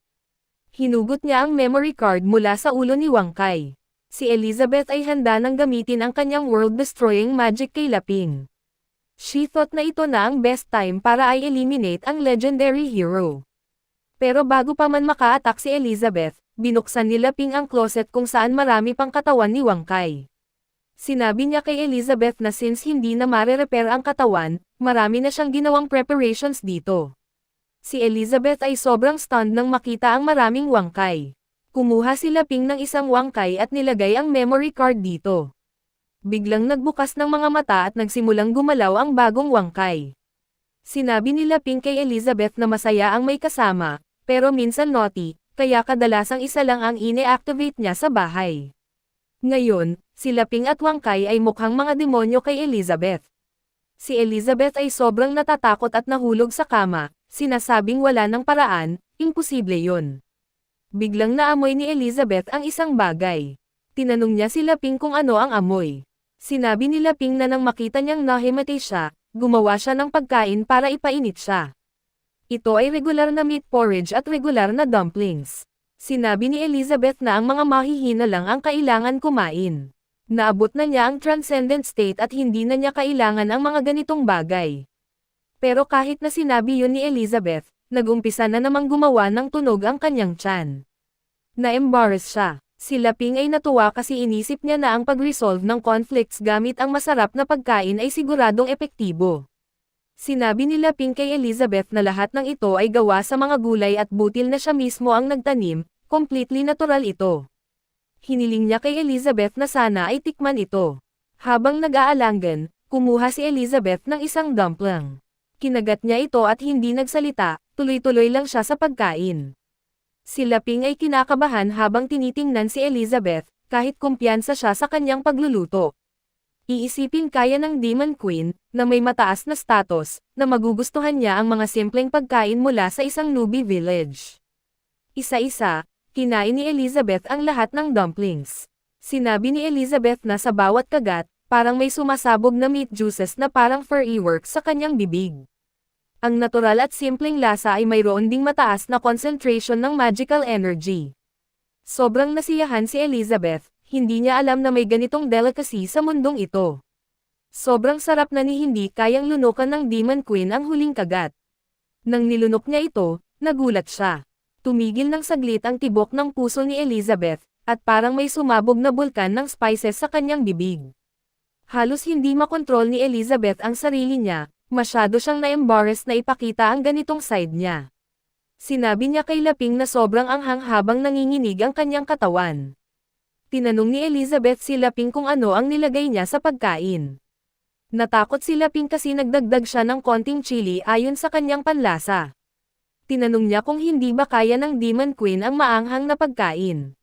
Hinugot niya ang memory card mula sa ulo ni Wang Kai. Si Elizabeth ay handa nang gamitin ang kanyang world-destroying magic kay Laping. She thought na ito na ang best time para i-eliminate ang legendary hero. Pero bago pa man maka-attack si Elizabeth, binuksan ni Laping ang closet kung saan marami pang katawan ni Wang Kai. Sinabi niya kay Elizabeth na since hindi na mare-repair ang katawan, marami na siyang ginawang preparations dito. Si Elizabeth ay sobrang stunned nang makita ang maraming Wang Kai. Kumuha si Laping ng isang Wang Kai at nilagay ang memory card dito. Biglang nagbukas ng mga mata at nagsimulang gumalaw ang bagong Wang Kai. Sinabi ni Laping kay Elizabeth na masaya ang may kasama, pero minsan naughty, kaya kadalasang isa lang ang ine-activate niya sa bahay. Ngayon, si Laping at Wang Kai ay mukhang mga demonyo kay Elizabeth. Si Elizabeth ay sobrang natatakot at nahulog sa kama, sinasabing wala ng paraan, imposible yun. Biglang naamoy ni Elizabeth ang isang bagay. Tinanong niya si Laping kung ano ang amoy. Sinabi ni Laping na nang makita niyang nahimatay siya, gumawa siya ng pagkain para ipainit siya. Ito ay regular na meat porridge at regular na dumplings. Sinabi ni Elizabeth na ang mga mahihina lang ang kailangan kumain. Naabot na niya ang transcendent state at hindi na niya kailangan ang mga ganitong bagay. Pero kahit na sinabi yun ni Elizabeth, nag-umpisa na namang gumawa ng tunog ang kanyang tiyan. Na-embarrass siya. Si Laping ay natuwa kasi inisip niya na ang pag-resolve ng conflicts gamit ang masarap na pagkain ay siguradong epektibo. Sinabi ni Laping kay Elizabeth na lahat ng ito ay gawa sa mga gulay at butil na siya mismo ang nagtanim, completely natural ito. Hiniling niya kay Elizabeth na sana ay tikman ito. Habang nag-aalangan, kumuha si Elizabeth ng isang dumpling. Kinagat niya ito at hindi nagsalita, tuloy-tuloy lang siya sa pagkain. Si Laping ay kinakabahan habang tinitingnan si Elizabeth, kahit kumpiyansa siya sa kanyang pagluluto. Iisipin kaya ng Demon Queen, na may mataas na status, na magugustuhan niya ang mga simpleng pagkain mula sa isang newbie village. Isa-isa, kinain ni Elizabeth ang lahat ng dumplings. Sinabi ni Elizabeth na sa bawat kagat, parang may sumasabog na meat juices na parang fireworks sa kanyang bibig. Ang natural at simpleng lasa ay mayroon ding mataas na concentration ng magical energy. Sobrang nasiyahan si Elizabeth, hindi niya alam na may ganitong delicacy sa mundong ito. Sobrang sarap na ni hindi kayang lunukan ng Demon Queen ang huling kagat. Nang nilunok niya ito, nagulat siya. Tumigil ng saglit ang tibok ng puso ni Elizabeth, at parang may sumabog na bulkan ng spices sa kanyang bibig. Halos hindi makontrol ni Elizabeth ang sarili niya, masyado siyang na-embarrass na ipakita ang ganitong side niya. Sinabi niya kay Laping na sobrang anghang habang nanginginig ang kanyang katawan. Tinanong ni Elizabeth si Laping kung ano ang nilagay niya sa pagkain. Natakot si Laping kasi nagdagdag siya ng konting chili ayon sa kanyang panlasa. Tinanong niya kung hindi ba kaya ng Demon Queen ang maanghang na pagkain.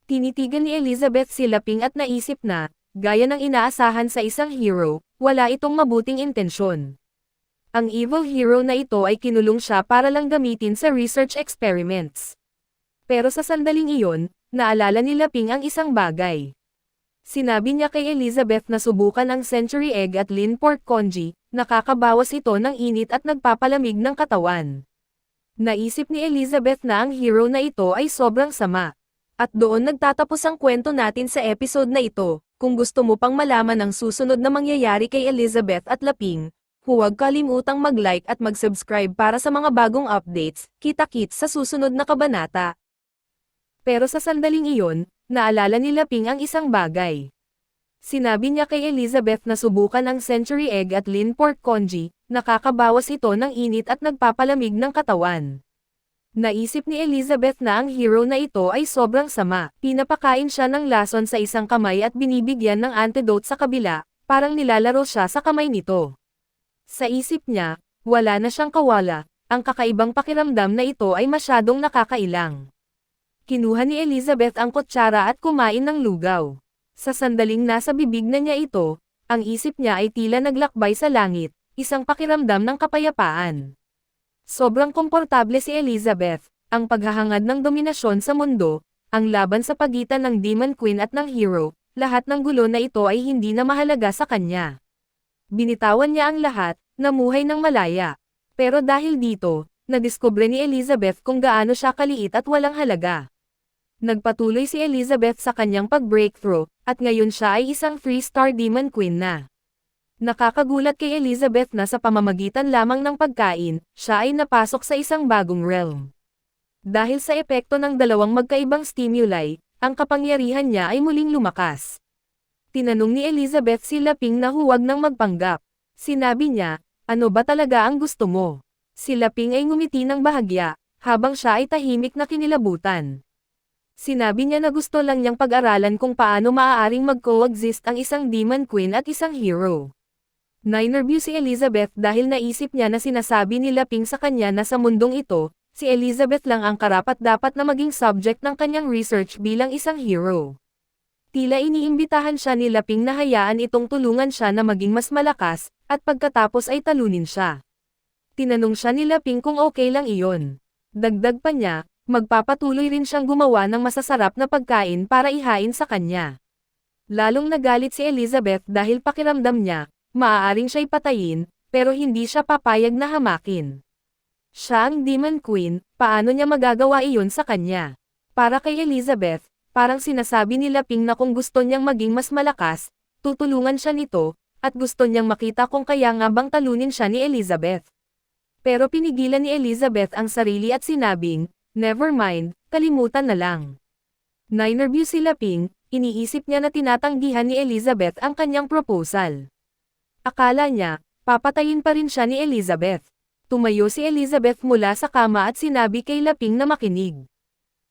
Tinitigan ni Elizabeth si Laping at naisip na, gaya ng inaasahan sa isang hero, wala itong mabuting intensyon. Ang evil hero na ito ay kinulong siya para lang gamitin sa research experiments. Pero sa sandaling iyon, naalala ni Laping ang isang bagay. Sinabi niya kay Elizabeth na subukan ang century egg at lean pork congee, nakakabawas ito ng init at nagpapalamig ng katawan. Naisip ni Elizabeth na ang hero na ito ay sobrang sama. At doon nagtatapos ang kwento natin sa episode na ito. Kung gusto mo pang malaman ang susunod na mangyayari kay Elizabeth at Laping, huwag kalimutang mag-like at mag-subscribe para sa mga bagong updates. Kita-kits sa susunod na kabanata. Pero sa sandaling iyon, naalala ni Laping ang isang bagay. Sinabi niya kay Elizabeth na subukan ang century egg at lean pork congee, nakakabawas ito ng init at nagpapalamig ng katawan. Naisip ni Elizabeth na ang hero na ito ay sobrang sama. Pinapakain siya ng lason sa isang kamay at binibigyan ng antidote sa kabila, parang nilalaro siya sa kamay nito. Sa isip niya, wala na siyang kawala, ang kakaibang pakiramdam na ito ay masyadong nakakailang. Kinuha ni Elizabeth ang kutsara at kumain ng lugaw. Sa sandaling nasa bibig na niya ito, ang isip niya ay tila naglakbay sa langit, isang pakiramdam ng kapayapaan. Sobrang komportable si Elizabeth, ang paghahangad ng dominasyon sa mundo, ang laban sa pagitan ng Demon Queen at ng hero, lahat ng gulo na ito ay hindi na mahalaga sa kanya. Binitawan niya ang lahat, namuhay ng malaya. Pero dahil dito, nadiskubre ni Elizabeth kung gaano siya kaliit at walang halaga. Nagpatuloy si Elizabeth sa kanyang pag-breakthrough, at ngayon siya ay isang 3-star Demon Queen na. Nakakagulat kay Elizabeth na sa pamamagitan lamang ng pagkain, siya ay napasok sa isang bagong realm. Dahil sa epekto ng dalawang magkaibang stimuli, ang kapangyarihan niya ay muling lumakas. Tinanong ni Elizabeth si Laping na huwag nang magpanggap. Sinabi niya, ano ba talaga ang gusto mo? Si Laping ay ngumiti ng bahagya, habang siya ay tahimik na kinilabutan. Sinabi niya na gusto lang niyang pag-aralan kung paano maaaring mag-coexist ang isang Demon Queen at isang hero. Ninerview si Elizabeth dahil naisip niya na sinasabi ni Laping sa kanya na sa mundong ito, si Elizabeth lang ang karapat-dapat na maging subject ng kanyang research bilang isang hero. Tila iniimbitahan siya ni Laping na hayaan itong tulungan siya na maging mas malakas, at pagkatapos ay talunin siya. Tinanong siya ni Laping kung okay lang iyon. Dagdag pa niya, magpapatuloy rin siyang gumawa ng masasarap na pagkain para ihain sa kanya. Lalong nagalit si Elizabeth dahil pakiramdam niya, maaaring siya'y patayin, pero hindi siya papayag na hamakin. Siya ang Demon Queen, paano niya magagawa iyon sa kanya? Para kay Elizabeth, parang sinasabi ni Laping na kung gusto niyang maging mas malakas, tutulungan siya nito, at gusto niyang makita kung kaya nga bang talunin siya ni Elizabeth. Pero pinigilan ni Elizabeth ang sarili at sinabing, never mind, kalimutan na lang. Ninerview si Laping, iniisip niya na tinatanggihan ni Elizabeth ang kanyang proposal. Akala niya, papatayin pa rin siya ni Elizabeth. Tumayo si Elizabeth mula sa kama at sinabi kay Laping na makinig.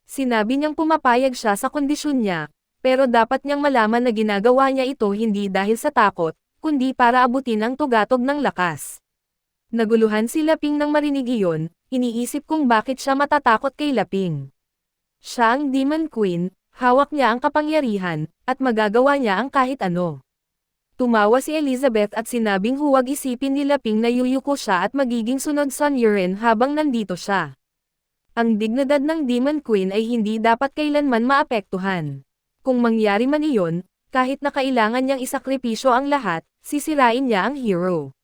Sinabi niyang pumapayag siya sa kondisyon niya, pero dapat niyang malaman na ginagawa niya ito hindi dahil sa takot, kundi para abutin ang tugatog ng lakas. Naguluhan si Laping nang marinig iyon, iniisip kung bakit siya matatakot kay Laping. Siya ang Demon Queen, hawak niya ang kapangyarihan, at magagawa niya ang kahit ano. Tumawa si Elizabeth at sinabing huwag isipin ni Laping na yuyuko siya at magiging sunod Sun Yuren habang nandito siya. Ang dignidad ng Demon Queen ay hindi dapat kailanman maapektuhan. Kung mangyari man iyon, kahit na kailangan niyang isakripisyo ang lahat, sisirain niya ang hero.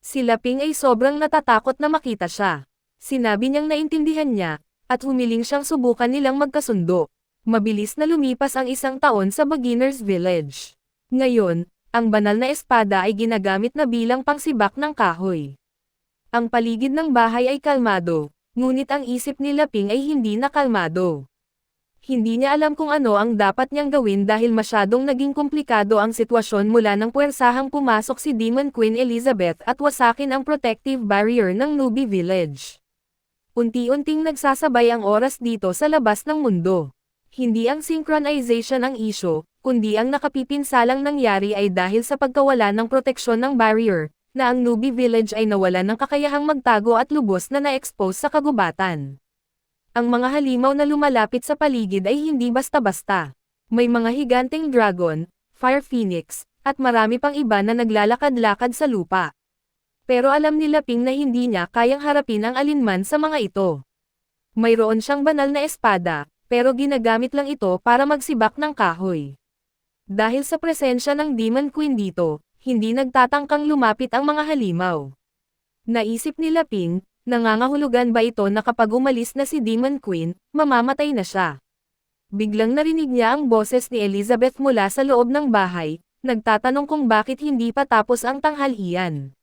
Si Laping ay sobrang natatakot na makita siya. Sinabi niyang naintindihan niya, at humiling siyang subukan nilang magkasundo. Mabilis na lumipas ang 1 taon sa Beginner's Village. Ngayon, ang banal na espada ay ginagamit na bilang pangsibak ng kahoy. Ang paligid ng bahay ay kalmado, ngunit ang isip ni Laping ay hindi na kalmado. Hindi niya alam kung ano ang dapat niyang gawin dahil masyadong naging komplikado ang sitwasyon mula nang puwersahang pumasok si Demon Queen Elizabeth at wasakin ang protective barrier ng Nubie Village. Unti-unting nagsasabay ang oras dito sa labas ng mundo. Hindi ang synchronization ang isyo, kundi ang nakapipinsalang nangyari ay dahil sa pagkawala ng proteksyon ng barrier, na ang Nubie Village ay nawalan ng kakayahang magtago at lubos na na-expose sa kagubatan. Ang mga halimaw na lumalapit sa paligid ay hindi basta-basta. May mga higanteng dragon, fire phoenix, at marami pang iba na naglalakad-lakad sa lupa. Pero alam ni Laping na hindi niya kayang harapin ang alinman sa mga ito. Mayroon siyang banal na espada, pero ginagamit lang ito para magsibak ng kahoy. Dahil sa presensya ng Demon Queen dito, hindi nagtatangkang lumapit ang mga halimaw. Naisip ni Laping, nangangahulugan ba ito na kapag umalis na si Demon Queen, mamamatay na siya? Biglang narinig niya ang boses ni Elizabeth mula sa loob ng bahay, nagtatanong kung bakit hindi pa tapos ang tanghalian.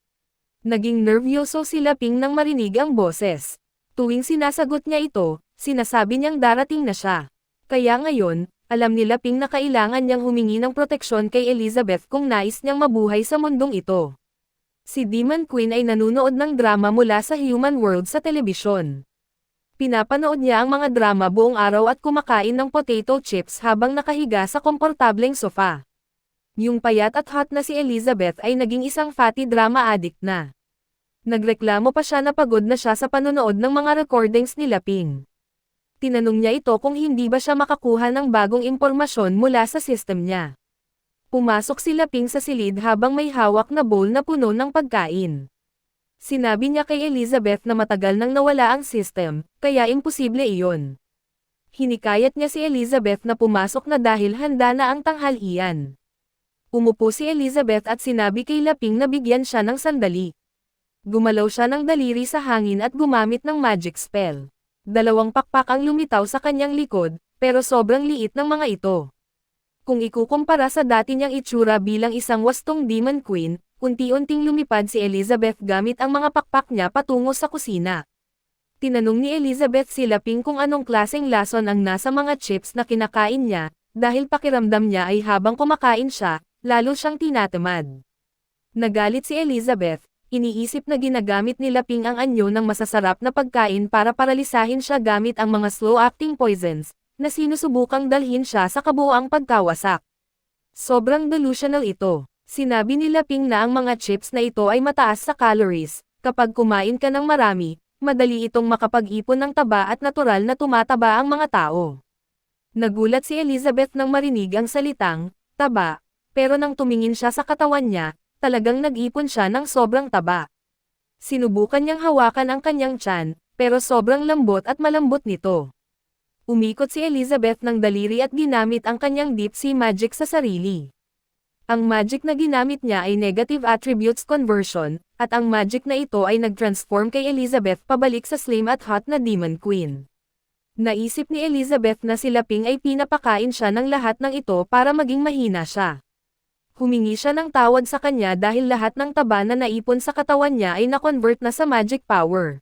Naging nervyoso si Laping nang marinig ang boses. Tuwing sinasagot niya ito, sinasabi niyang darating na siya. Kaya ngayon, alam ni Laping na kailangan niyang humingi ng proteksyon kay Elizabeth kung nais niyang mabuhay sa mundong ito. Si Demon Queen ay nanunood ng drama mula sa Human World sa telebisyon. Pinapanood niya ang mga drama buong araw at kumakain ng potato chips habang nakahiga sa komportableng sofa. Yung payat at hot na si Elizabeth ay naging isang fatty drama addict na. Nagreklamo pa siya na pagod na siya sa panonood ng mga recordings ni Laping. Tinanong niya ito kung hindi ba siya makakuha ng bagong impormasyon mula sa system niya. Pumasok si Laping sa silid habang may hawak na bowl na puno ng pagkain. Sinabi niya kay Elizabeth na matagal nang nawala ang system, kaya imposible iyon. Hinikayat niya si Elizabeth na pumasok na dahil handa na ang tanghalian. Umupo si Elizabeth at sinabi kay Laping na bigyan siya ng sandali. Gumalaw siya ng daliri sa hangin at gumamit ng magic spell. 2 pakpak ang lumitaw sa kanyang likod, pero sobrang liit ng mga ito. Kung ikukumpara sa dati niyang itsura bilang isang wastong Demon Queen, unti-unting lumipad si Elizabeth gamit ang mga pakpak niya patungo sa kusina. Tinanong ni Elizabeth si Laping kung anong klaseng lason ang nasa mga chips na kinakain niya, dahil pakiramdam niya ay habang kumakain siya, lalo siyang tinatamad. Nagalit si Elizabeth, iniisip na ginagamit ni Laping ang anyo ng masasarap na pagkain para paralisahin siya gamit ang mga slow-acting poisons, na sinusubukang dalhin siya sa kabuuang pagkawasak. Sobrang delusional ito. Sinabi ni Laping na ang mga chips na ito ay mataas sa calories, kapag kumain ka ng marami, madali itong makapag-ipon ng taba at natural na tumataba ang mga tao. Nagulat si Elizabeth nang marinig ang salitang, taba, pero nang tumingin siya sa katawan niya, talagang nag-ipon siya ng sobrang taba. Sinubukan niyang hawakan ang kanyang tiyan, pero sobrang lambot at malambot nito. Umikot si Elizabeth ng daliri at ginamit ang kanyang deep sea magic sa sarili. Ang magic na ginamit niya ay negative attributes conversion, at ang magic na ito ay nag-transform kay Elizabeth pabalik sa slim at hot na Demon Queen. Naisip ni Elizabeth na si Laping ay pinapakain siya ng lahat ng ito para maging mahina siya. Humingi siya ng tawad sa kanya dahil lahat ng taba na naipon sa katawan niya ay na-convert na sa magic power.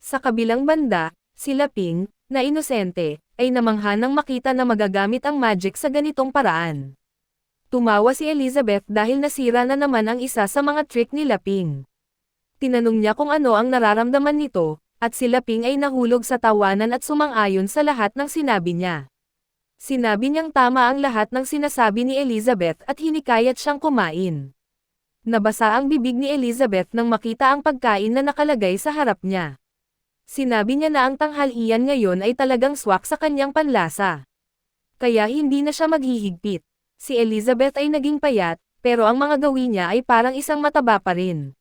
Sa kabilang banda, si Laping, na inosente, ay namangha nang makita na magagamit ang magic sa ganitong paraan. Tumawa si Elizabeth dahil nasira na naman ang isa sa mga trick ni Laping. Tinanong niya kung ano ang nararamdaman nito, at si Laping ay nahulog sa tawanan at sumang-ayon sa lahat ng sinabi niya. Sinabi niyang tama ang lahat ng sinasabi ni Elizabeth at hinikayat siyang kumain. Nabasa ang bibig ni Elizabeth nang makita ang pagkain na nakalagay sa harap niya. Sinabi niya na ang tanghalian ngayon ay talagang swak sa kanyang panlasa. Kaya hindi na siya maghihigpit. Si Elizabeth ay naging payat, pero ang mga gawin niya ay parang isang mataba pa rin.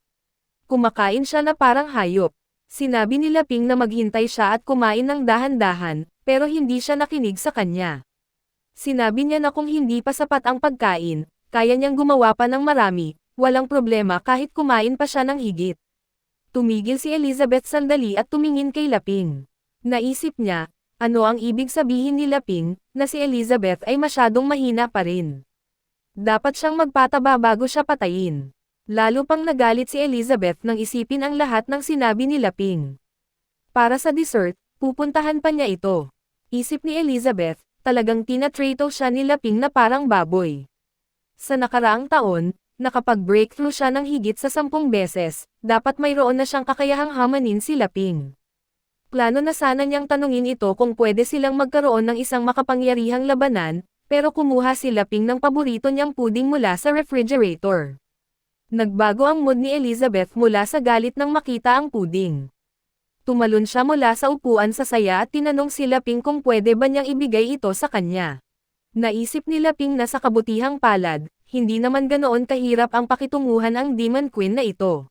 Kumakain siya na parang hayop. Sinabi ni Laping na maghintay siya at kumain ng dahan-dahan, pero hindi siya nakinig sa kanya. Sinabi niya na kung hindi pa sapat ang pagkain, kaya niyang gumawa pa ng marami, walang problema kahit kumain pa siya ng higit. Tumigil si Elizabeth sandali at tumingin kay Laping. Naisip niya, ano ang ibig sabihin ni Laping, na si Elizabeth ay masyadong mahina pa rin. Dapat siyang magpataba bago siya patayin. Lalo pang nagalit si Elizabeth nang isipin ang lahat ng sinabi ni Laping. Para sa dessert, pupuntahan pa niya ito. Isip ni Elizabeth, talagang tinatrato siya ni Laping na parang baboy. Sa nakaraang taon, nakapag-breakthrough siya ng higit sa 10 beses, dapat mayroon na siyang kakayahang hamanin si Laping. Plano na sana niyang tanungin ito kung pwede silang magkaroon ng isang makapangyarihang labanan, pero kumuha si Laping ng paborito niyang puding mula sa refrigerator. Nagbago ang mood ni Elizabeth mula sa galit nang makita ang puding. Tumalon siya mula sa upuan sa saya at tinanong si Laping kung pwede ba niyang ibigay ito sa kanya. Naisip ni Laping na sa kabutihang palad, hindi naman ganoon kahirap ang pakitunguhan ang Demon Queen na ito.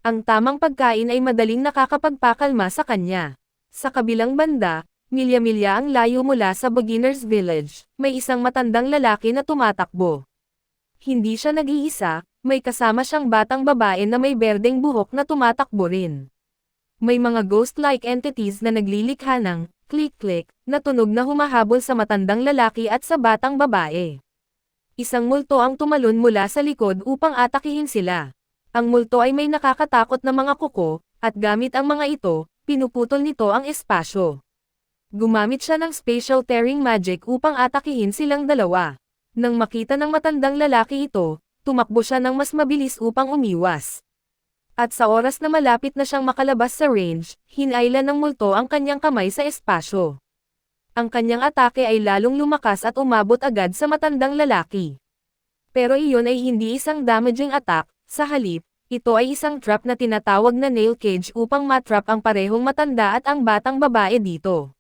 Ang tamang pagkain ay madaling nakakapagpakalma sa kanya. Sa kabilang banda, milya-milya ang layo mula sa Beginner's Village, may isang matandang lalaki na tumatakbo. Hindi siya nag-iisa, may kasama siyang batang babae na may berdeng buhok na tumatakbo rin. May mga ghost-like entities na naglilikha ng click-click na tunog na humahabol sa matandang lalaki at sa batang babae. Isang multo ang tumalon mula sa likod upang atakihin sila. Ang multo ay may nakakatakot na mga kuko, at gamit ang mga ito, pinuputol nito ang espasyo. Gumamit siya ng spatial tearing magic upang atakihin silang dalawa. Nang makita ng matandang lalaki ito, tumakbo siya ng mas mabilis upang umiwas. At sa oras na malapit na siyang makalabas sa range, hinailan ng multo ang kanyang kamay sa espasyo. Ang kanyang atake ay lalong lumakas at umabot agad sa matandang lalaki. Pero iyon ay hindi isang damaging attack, sa halip, ito ay isang trap na tinatawag na nail cage upang matrap ang parehong matanda at ang batang babae dito.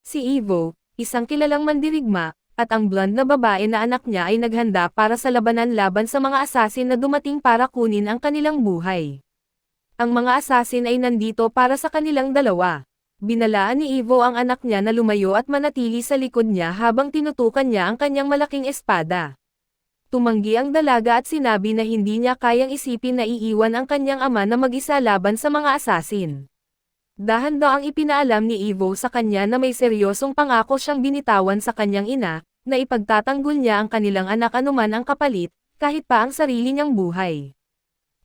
Si Evo, isang kilalang mandirigma, at ang blonde na babae na anak niya ay naghanda para sa labanan laban sa mga asasin na dumating para kunin ang kanilang buhay. Ang mga asasin ay nandito para sa kanilang dalawa. Binalaan ni Evo ang anak niya na lumayo at manatili sa likod niya habang tinutukan niya ang kanyang malaking espada. Tumanggi ang dalaga at sinabi na hindi niya kayang isipin na iiwan ang kanyang ama na mag-isa laban sa mga asasin. Dahan-daang ipinaalam ni Evo sa kanya na may seryosong pangako siyang binitawan sa kanyang ina, na ipagtatanggol niya ang kanilang anak anuman ang kapalit, kahit pa ang sarili niyang buhay.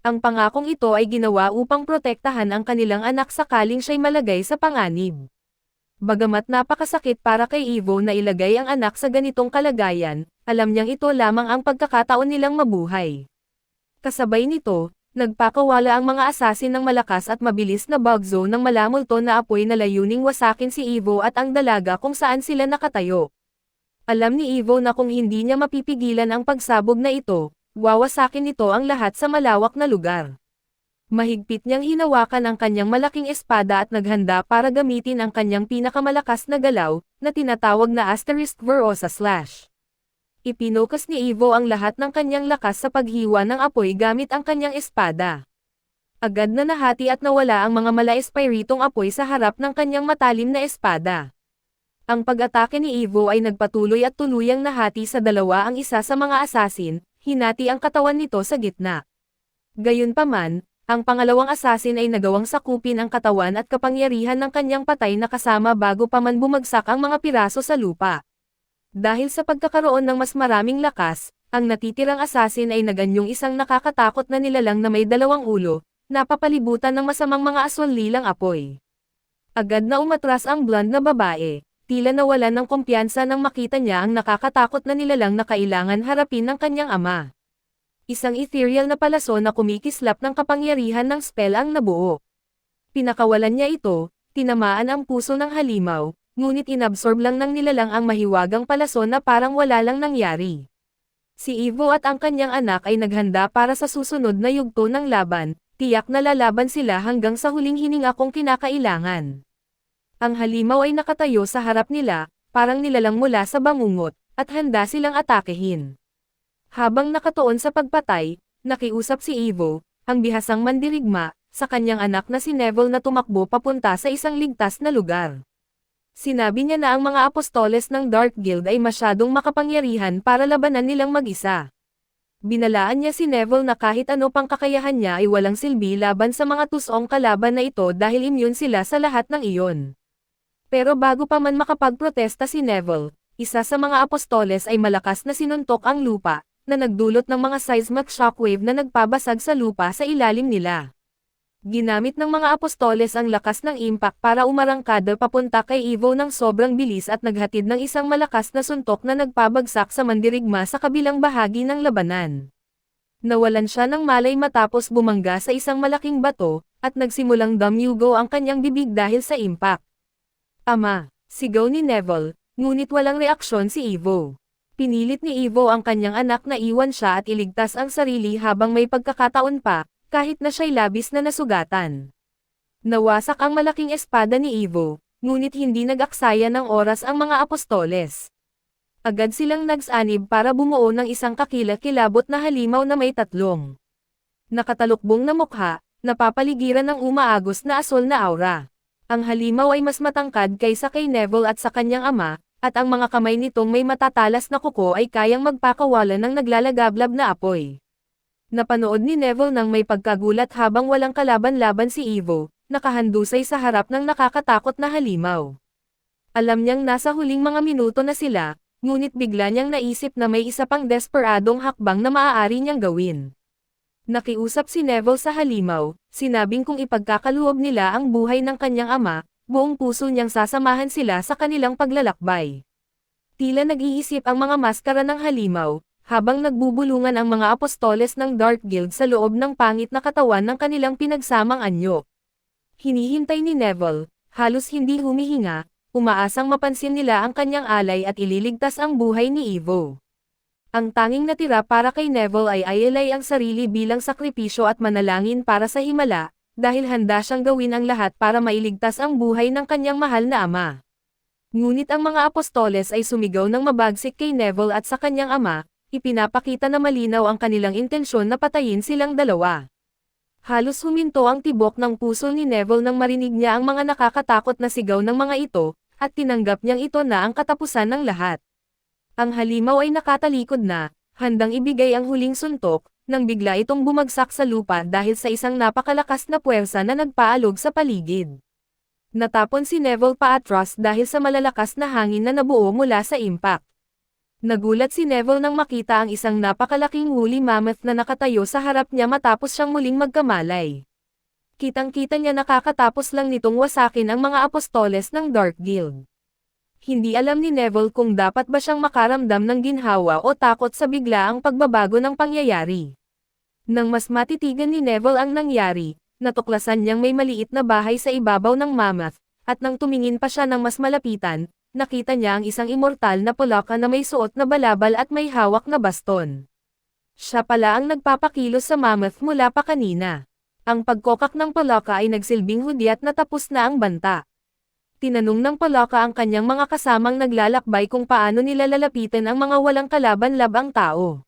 Ang pangakong ito ay ginawa upang protektahan ang kanilang anak sakaling siya'y malagay sa panganib. Bagamat napakasakit para kay Evo na ilagay ang anak sa ganitong kalagayan, alam niyang ito lamang ang pagkakataon nilang mabuhay. Kasabay nito, nagpakawala ang mga asasin ng malakas at mabilis na bug zone ng malamulto na apoy na layuning wasakin si Evo at ang dalaga kung saan sila nakatayo. Alam ni Evo na kung hindi niya mapipigilan ang pagsabog na ito, wawasakin nito ang lahat sa malawak na lugar. Mahigpit niyang hinawakan ang kanyang malaking espada at naghanda para gamitin ang kanyang pinakamalakas na galaw, na tinatawag na Asterisk Verosa Slash. Ipinokus ni Evo ang lahat ng kanyang lakas sa paghiwa ng apoy gamit ang kanyang espada. Agad na nahati at nawala ang mga mala-espiritong apoy sa harap ng kanyang matalim na espada. Ang pag-atake ni Evo ay nagpatuloy at tuluyang nahati sa dalawa ang isa sa mga asasin, hinati ang katawan nito sa gitna. Gayunpaman, ang pangalawang asasin ay nagawang sakupin ang katawan at kapangyarihan ng kanyang patay na kasama bago pa man bumagsak ang mga piraso sa lupa. Dahil sa pagkakaroon ng mas maraming lakas, ang natitirang asasin ay naganyong isang nakakatakot na nilalang na may dalawang ulo, napapalibutan ng masamang mga aswang-lilang apoy. Agad na umatras ang blonde na babae. Tila nawalan ng kumpiyansa nang makita niya ang nakakatakot na nilalang na kailangan harapin ng kanyang ama. Isang ethereal na palaso na kumikislap ng kapangyarihan ng spell ang nabuo. Pinakawalan niya ito, tinamaan ang puso ng halimaw, ngunit inabsorb lang ng nilalang ang mahiwagang palaso na parang wala lang nangyari. Si Evo at ang kanyang anak ay naghanda para sa susunod na yugto ng laban, tiyak na lalaban sila hanggang sa huling hininga kung kinakailangan. Ang halimaw ay nakatayo sa harap nila, parang nilalang mula sa bangungot, at handa silang atakehin. Habang nakatuon sa pagpatay, nakiusap si Evo, ang bihasang mandirigma, sa kanyang anak na si Neville na tumakbo papunta sa isang ligtas na lugar. Sinabi niya na ang mga apostoles ng Dark Guild ay masyadong makapangyarihan para labanan nilang mag-isa. Binalaan niya si Neville na kahit ano pang kakayahan niya ay walang silbi laban sa mga tusong kalaban na ito dahil immune sila sa lahat ng iyon. Pero bago pa man makapagprotesta si Neville, isa sa mga apostoles ay malakas na sinuntok ang lupa, na nagdulot ng mga seismic shockwave na nagpabasag sa lupa sa ilalim nila. Ginamit ng mga apostoles ang lakas ng impact para umarangkada papunta kay Evo ng sobrang bilis at naghatid ng isang malakas na suntok na nagpabagsak sa mandirigma sa kabilang bahagi ng labanan. Nawalan siya ng malay matapos bumangga sa isang malaking bato, at nagsimulang dumuyugo ang kanyang bibig dahil sa impact. Ama, sigaw ni Neville, ngunit walang reaksyon si Evo. Pinilit ni Evo ang kanyang anak na iwan siya at iligtas ang sarili habang may pagkakataon pa, kahit na siya'y labis na nasugatan. Nawasak ang malaking espada ni Evo, ngunit hindi nag-aksaya ng oras ang mga apostoles. Agad silang nagsanib para bumuo ng isang kakilakilabot na halimaw na may tatlong nakatalukbong na mukha, napapaligiran ng umaagos na asol na aura. Ang halimaw ay mas matangkad kaysa kay Neville at sa kanyang ama, at ang mga kamay nitong may matatalas na kuko ay kayang magpakawala ng naglalagablab na apoy. Napanood ni Neville nang may pagkagulat habang walang kalaban-laban si Evo, nakahandusay sa harap ng nakakatakot na halimaw. Alam niyang nasa huling mga minuto na sila, ngunit bigla niyang naisip na may isa pang desperadong hakbang na maaari niyang gawin. Nakiusap si Neville sa halimaw, sinabing kung ipagkakaloob nila ang buhay ng kanyang ama, buong puso niyang sasamahan sila sa kanilang paglalakbay. Tila nag-iisip ang mga maskara ng halimaw, habang nagbubulungan ang mga apostoles ng Dark Guild sa loob ng pangit na katawan ng kanilang pinagsamang anyo. Hinihintay ni Neville, halos hindi humihinga, umaasang mapansin nila ang kanyang alay at ililigtas ang buhay ni Evo. Ang tanging natira para kay Neville ay ialay ang sarili bilang sakripisyo at manalangin para sa himala, dahil handa siyang gawin ang lahat para mailigtas ang buhay ng kanyang mahal na ama. Ngunit ang mga apostoles ay sumigaw ng mabagsik kay Neville at sa kanyang ama, ipinapakita na malinaw ang kanilang intensyon na patayin silang dalawa. Halos huminto ang tibok ng puso ni Neville nang marinig niya ang mga nakakatakot na sigaw ng mga ito, at tinanggap niyang ito na ang katapusan ng lahat. Ang halimaw ay nakatalikod na, handang ibigay ang huling suntok, nang bigla itong bumagsak sa lupa dahil sa isang napakalakas na puwersa na nagpaalog sa paligid. Natapon si Neville paatras dahil sa malalakas na hangin na nabuo mula sa impact. Nagulat si Neville nang makita ang isang napakalaking woolly mammoth na nakatayo sa harap niya matapos siyang muling magkamalay. Kitang-kita niya nakakatapos lang nitong wasakin ang mga apostoles ng Dark Guild. Hindi alam ni Neville kung dapat ba siyang makaramdam ng ginhawa o takot sa biglaang pagbabago ng pangyayari. Nang mas matitigan ni Neville ang nangyari, natuklasan niyang may maliit na bahay sa ibabaw ng mammoth, at nang tumingin pa siya ng mas malapitan, nakita niya ang isang immortal na pulaka na may suot na balabal at may hawak na baston. Siya pala ang nagpapakilos sa mammoth mula pa kanina. Ang pagkokak ng pulaka ay nagsilbing hudyat na tapos na ang banta. Tinanong ng pulaka ang kanyang mga kasamang naglalakbay kung paano nila lalapitan ang mga walang kalaban-labang tao.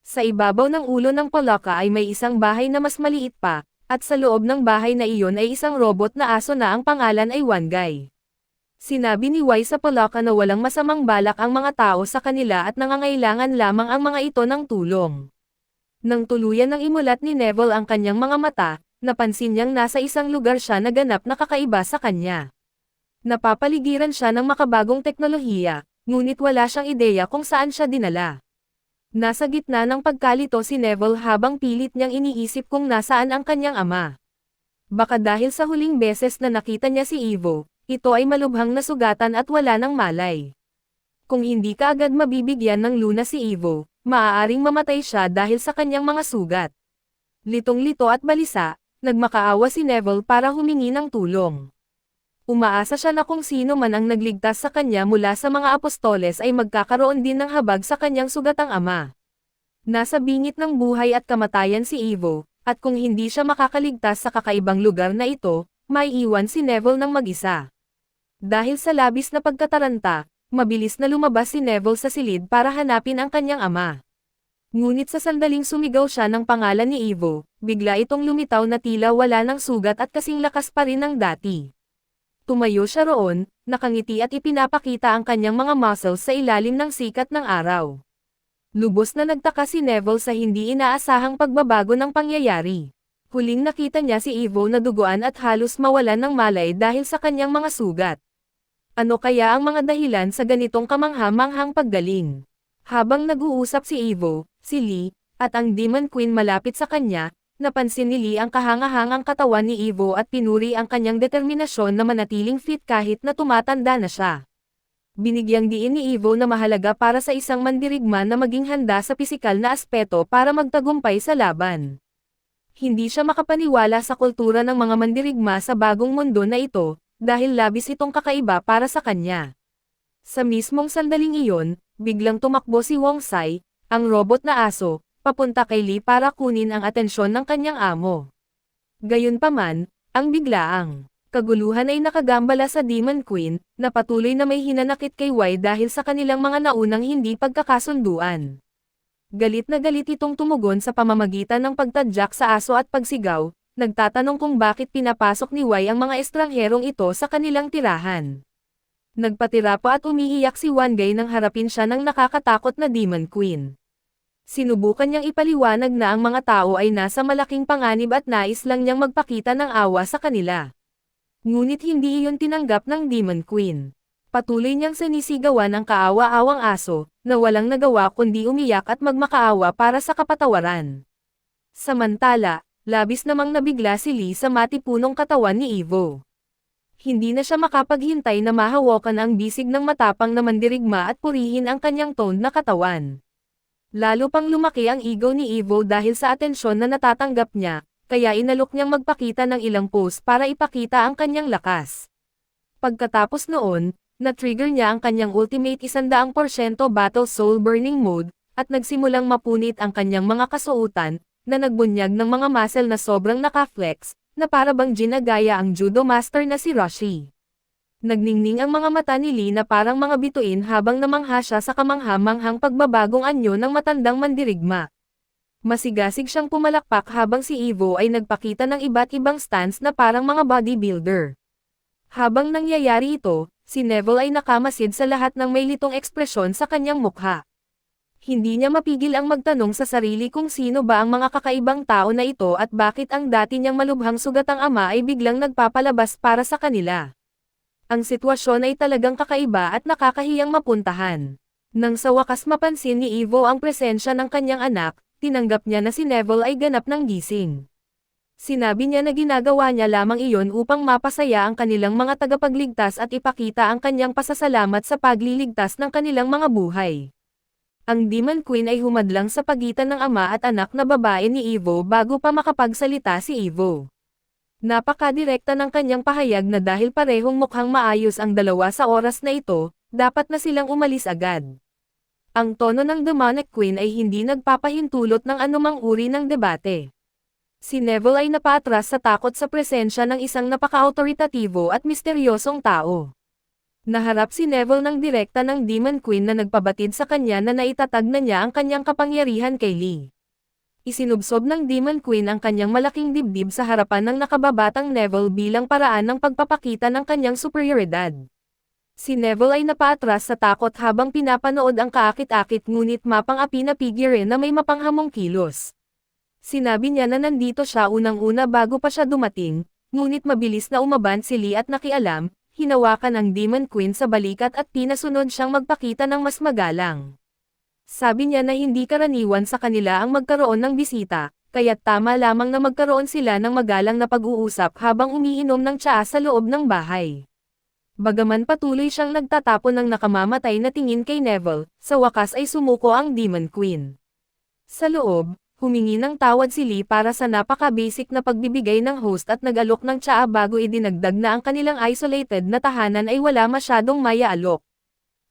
Sa ibabaw ng ulo ng pulaka ay may isang bahay na mas maliit pa, at sa loob ng bahay na iyon ay isang robot na aso na ang pangalan ay Wangay. Sinabi ni Wai sa pulaka na walang masamang balak ang mga tao sa kanila at nangangailangan lamang ang mga ito ng tulong. Nang tuluyan ng imulat ni Neville ang kanyang mga mata, napansin niyang nasa isang lugar siya na ganap na kakaiba sa kanya. Napapaligiran siya ng makabagong teknolohiya, ngunit wala siyang ideya kung saan siya dinala. Nasa gitna ng pagkalito si Neville habang pilit niyang iniisip kung nasaan ang kanyang ama. Baka dahil sa huling beses na nakita niya si Evo, ito ay malubhang nasugatan at wala ng malay. Kung hindi ka agad mabibigyan ng luna si Evo, maaaring mamatay siya dahil sa kanyang mga sugat. Litong-lito at balisa, nagmakaawa si Neville para humingi ng tulong. Umaasa siya na kung sino man ang nagligtas sa kanya mula sa mga apostoles ay magkakaroon din ng habag sa kanyang sugatang ama. Nasa bingit ng buhay at kamatayan si Evo, at kung hindi siya makakaligtas sa kakaibang lugar na ito, may iwan si Neville ng mag-isa. Dahil sa labis na pagkataranta, mabilis na lumabas si Neville sa silid para hanapin ang kanyang ama. Ngunit sa sandaling sumigaw siya ng pangalan ni Evo, bigla itong lumitaw na tila wala ng sugat at kasing lakas pa rin ng dati. Tumayo siya roon, nakangiti at ipinapakita ang kanyang mga muscles sa ilalim ng sikat ng araw. Lubos na nagtaka si Neville sa hindi inaasahang pagbabago ng pangyayari. Huling nakita niya si Evo na duguan at halos mawalan ng malay dahil sa kanyang mga sugat. Ano kaya ang mga dahilan sa ganitong kamangha-manghang paggaling? Habang nag-uusap si Evo, si Lee, at ang Demon Queen malapit sa kanya, Napansin ni Lee ang kahangahangang katawan ni Evo at pinuri ang kanyang determinasyon na manatiling fit kahit na tumatanda na siya. Binigyang diin ni Evo na mahalaga para sa isang mandirigma na maging handa sa pisikal na aspeto para magtagumpay sa laban. Hindi siya makapaniwala sa kultura ng mga mandirigma sa bagong mundo na ito, dahil labis itong kakaiba para sa kanya. Sa mismong sandaling iyon, biglang tumakbo si Wong Sai, ang robot na aso, papunta kay Lee para kunin ang atensyon ng kanyang amo. Gayunpaman, ang biglaang kaguluhan ay nakagambala sa Demon Queen, na patuloy na may hinanakit kay Wei dahil sa kanilang mga naunang hindi pagkakasunduan. Galit na galit itong tumugon sa pamamagitan ng pagtadyak sa aso at pagsigaw, nagtatanong kung bakit pinapasok ni Wei ang mga estrangherong ito sa kanilang tirahan. Nagpatira pa at umiiyak si Wangay nang harapin siya ng nakakatakot na Demon Queen. Sinubukan niyang ipaliwanag na ang mga tao ay nasa malaking panganib at nais lang niyang magpakita ng awa sa kanila. Ngunit hindi iyon tinanggap ng Demon Queen. Patuloy niyang sinisigawan ang kaawa-awang aso, na walang nagawa kundi umiyak at magmakaawa para sa kapatawaran. Samantala, labis namang nabigla si Lee sa matipunong katawan ni Evo. Hindi na siya makapaghintay na mahawakan ang bisig ng matapang na mandirigma at purihin ang kanyang toned na katawan. Lalo pang lumaki ang ego ni Evo dahil sa atensyon na natatanggap niya, kaya inalok niyang magpakita ng ilang pose para ipakita ang kanyang lakas. Pagkatapos noon, na-trigger niya ang kanyang ultimate 100% battle soul burning mode, at nagsimulang mapunit ang kanyang mga kasuotan, na nagbunyag ng mga muscle na sobrang naka-flex, na para bang ginagaya ang judo master na si Roshi. Nagningning ang mga mata ni Lee na parang mga bituin habang namangha siya sa kamangha-manghang pagbabagong anyo ng matandang mandirigma. Masigasig siyang pumalakpak habang si Evo ay nagpakita ng iba't ibang stance na parang mga bodybuilder. Habang nangyayari ito, si Neville ay nakamasid sa lahat ng may litong ekspresyon sa kanyang mukha. Hindi niya mapigil ang magtanong sa sarili kung sino ba ang mga kakaibang tao na ito at bakit ang dati niyang malubhang sugatang ama ay biglang nagpapalabas para sa kanila. Ang sitwasyon ay talagang kakaiba at nakakahiyang mapuntahan. Nang sa wakas mapansin ni Evo ang presensya ng kanyang anak, tinanggap niya na si Neville ay ganap ng gising. Sinabi niya na ginagawa niya lamang iyon upang mapasaya ang kanilang mga tagapagligtas at ipakita ang kanyang pasasalamat sa pagliligtas ng kanilang mga buhay. Ang Demon Queen ay humadlang sa pagitan ng ama at anak na babae ni Evo bago pa makapagsalita si Evo. Napakadirekta ng kanyang pahayag na dahil parehong mukhang maayos ang dalawa sa oras na ito, dapat na silang umalis agad. Ang tono ng Demonic Queen ay hindi nagpapahintulot ng anumang uri ng debate. Si Neville ay napaatras sa takot sa presensya ng isang napaka-autoritatibo at misteryosong tao. Naharap si Neville ng direkta ng Demon Queen na nagpabatid sa kanya na naitatag na niya ang kanyang kapangyarihan kay Lee. Isinubsob ng Demon Queen ang kanyang malaking dibdib sa harapan ng nakababatang Neville bilang paraan ng pagpapakita ng kanyang superioridad. Si Neville ay napaatras sa takot habang pinapanood ang kaakit-akit ngunit mapang-api na figure na may mapanghamong kilos. Sinabi niya na nandito siya unang-una bago pa siya dumating, ngunit mabilis na umaban si Lee at nakialam, hinawakan ang Demon Queen sa balikat at pinasunod siyang magpakita ng mas magalang. Sabi niya na hindi karaniwan sa kanila ang magkaroon ng bisita, kaya't tama lamang na magkaroon sila ng magalang na pag-uusap habang umiinom ng tsaa sa loob ng bahay. Bagaman patuloy siyang nagtatapon ng nakamamatay na tingin kay Neville, sa wakas ay sumuko ang Demon Queen. Sa loob, humingi ng tawad si Lee para sa napaka-basic na pagbibigay ng host at nag-alok ng tsaa bago idinagdag na ang kanilang isolated na tahanan ay wala masyadong maya-alok.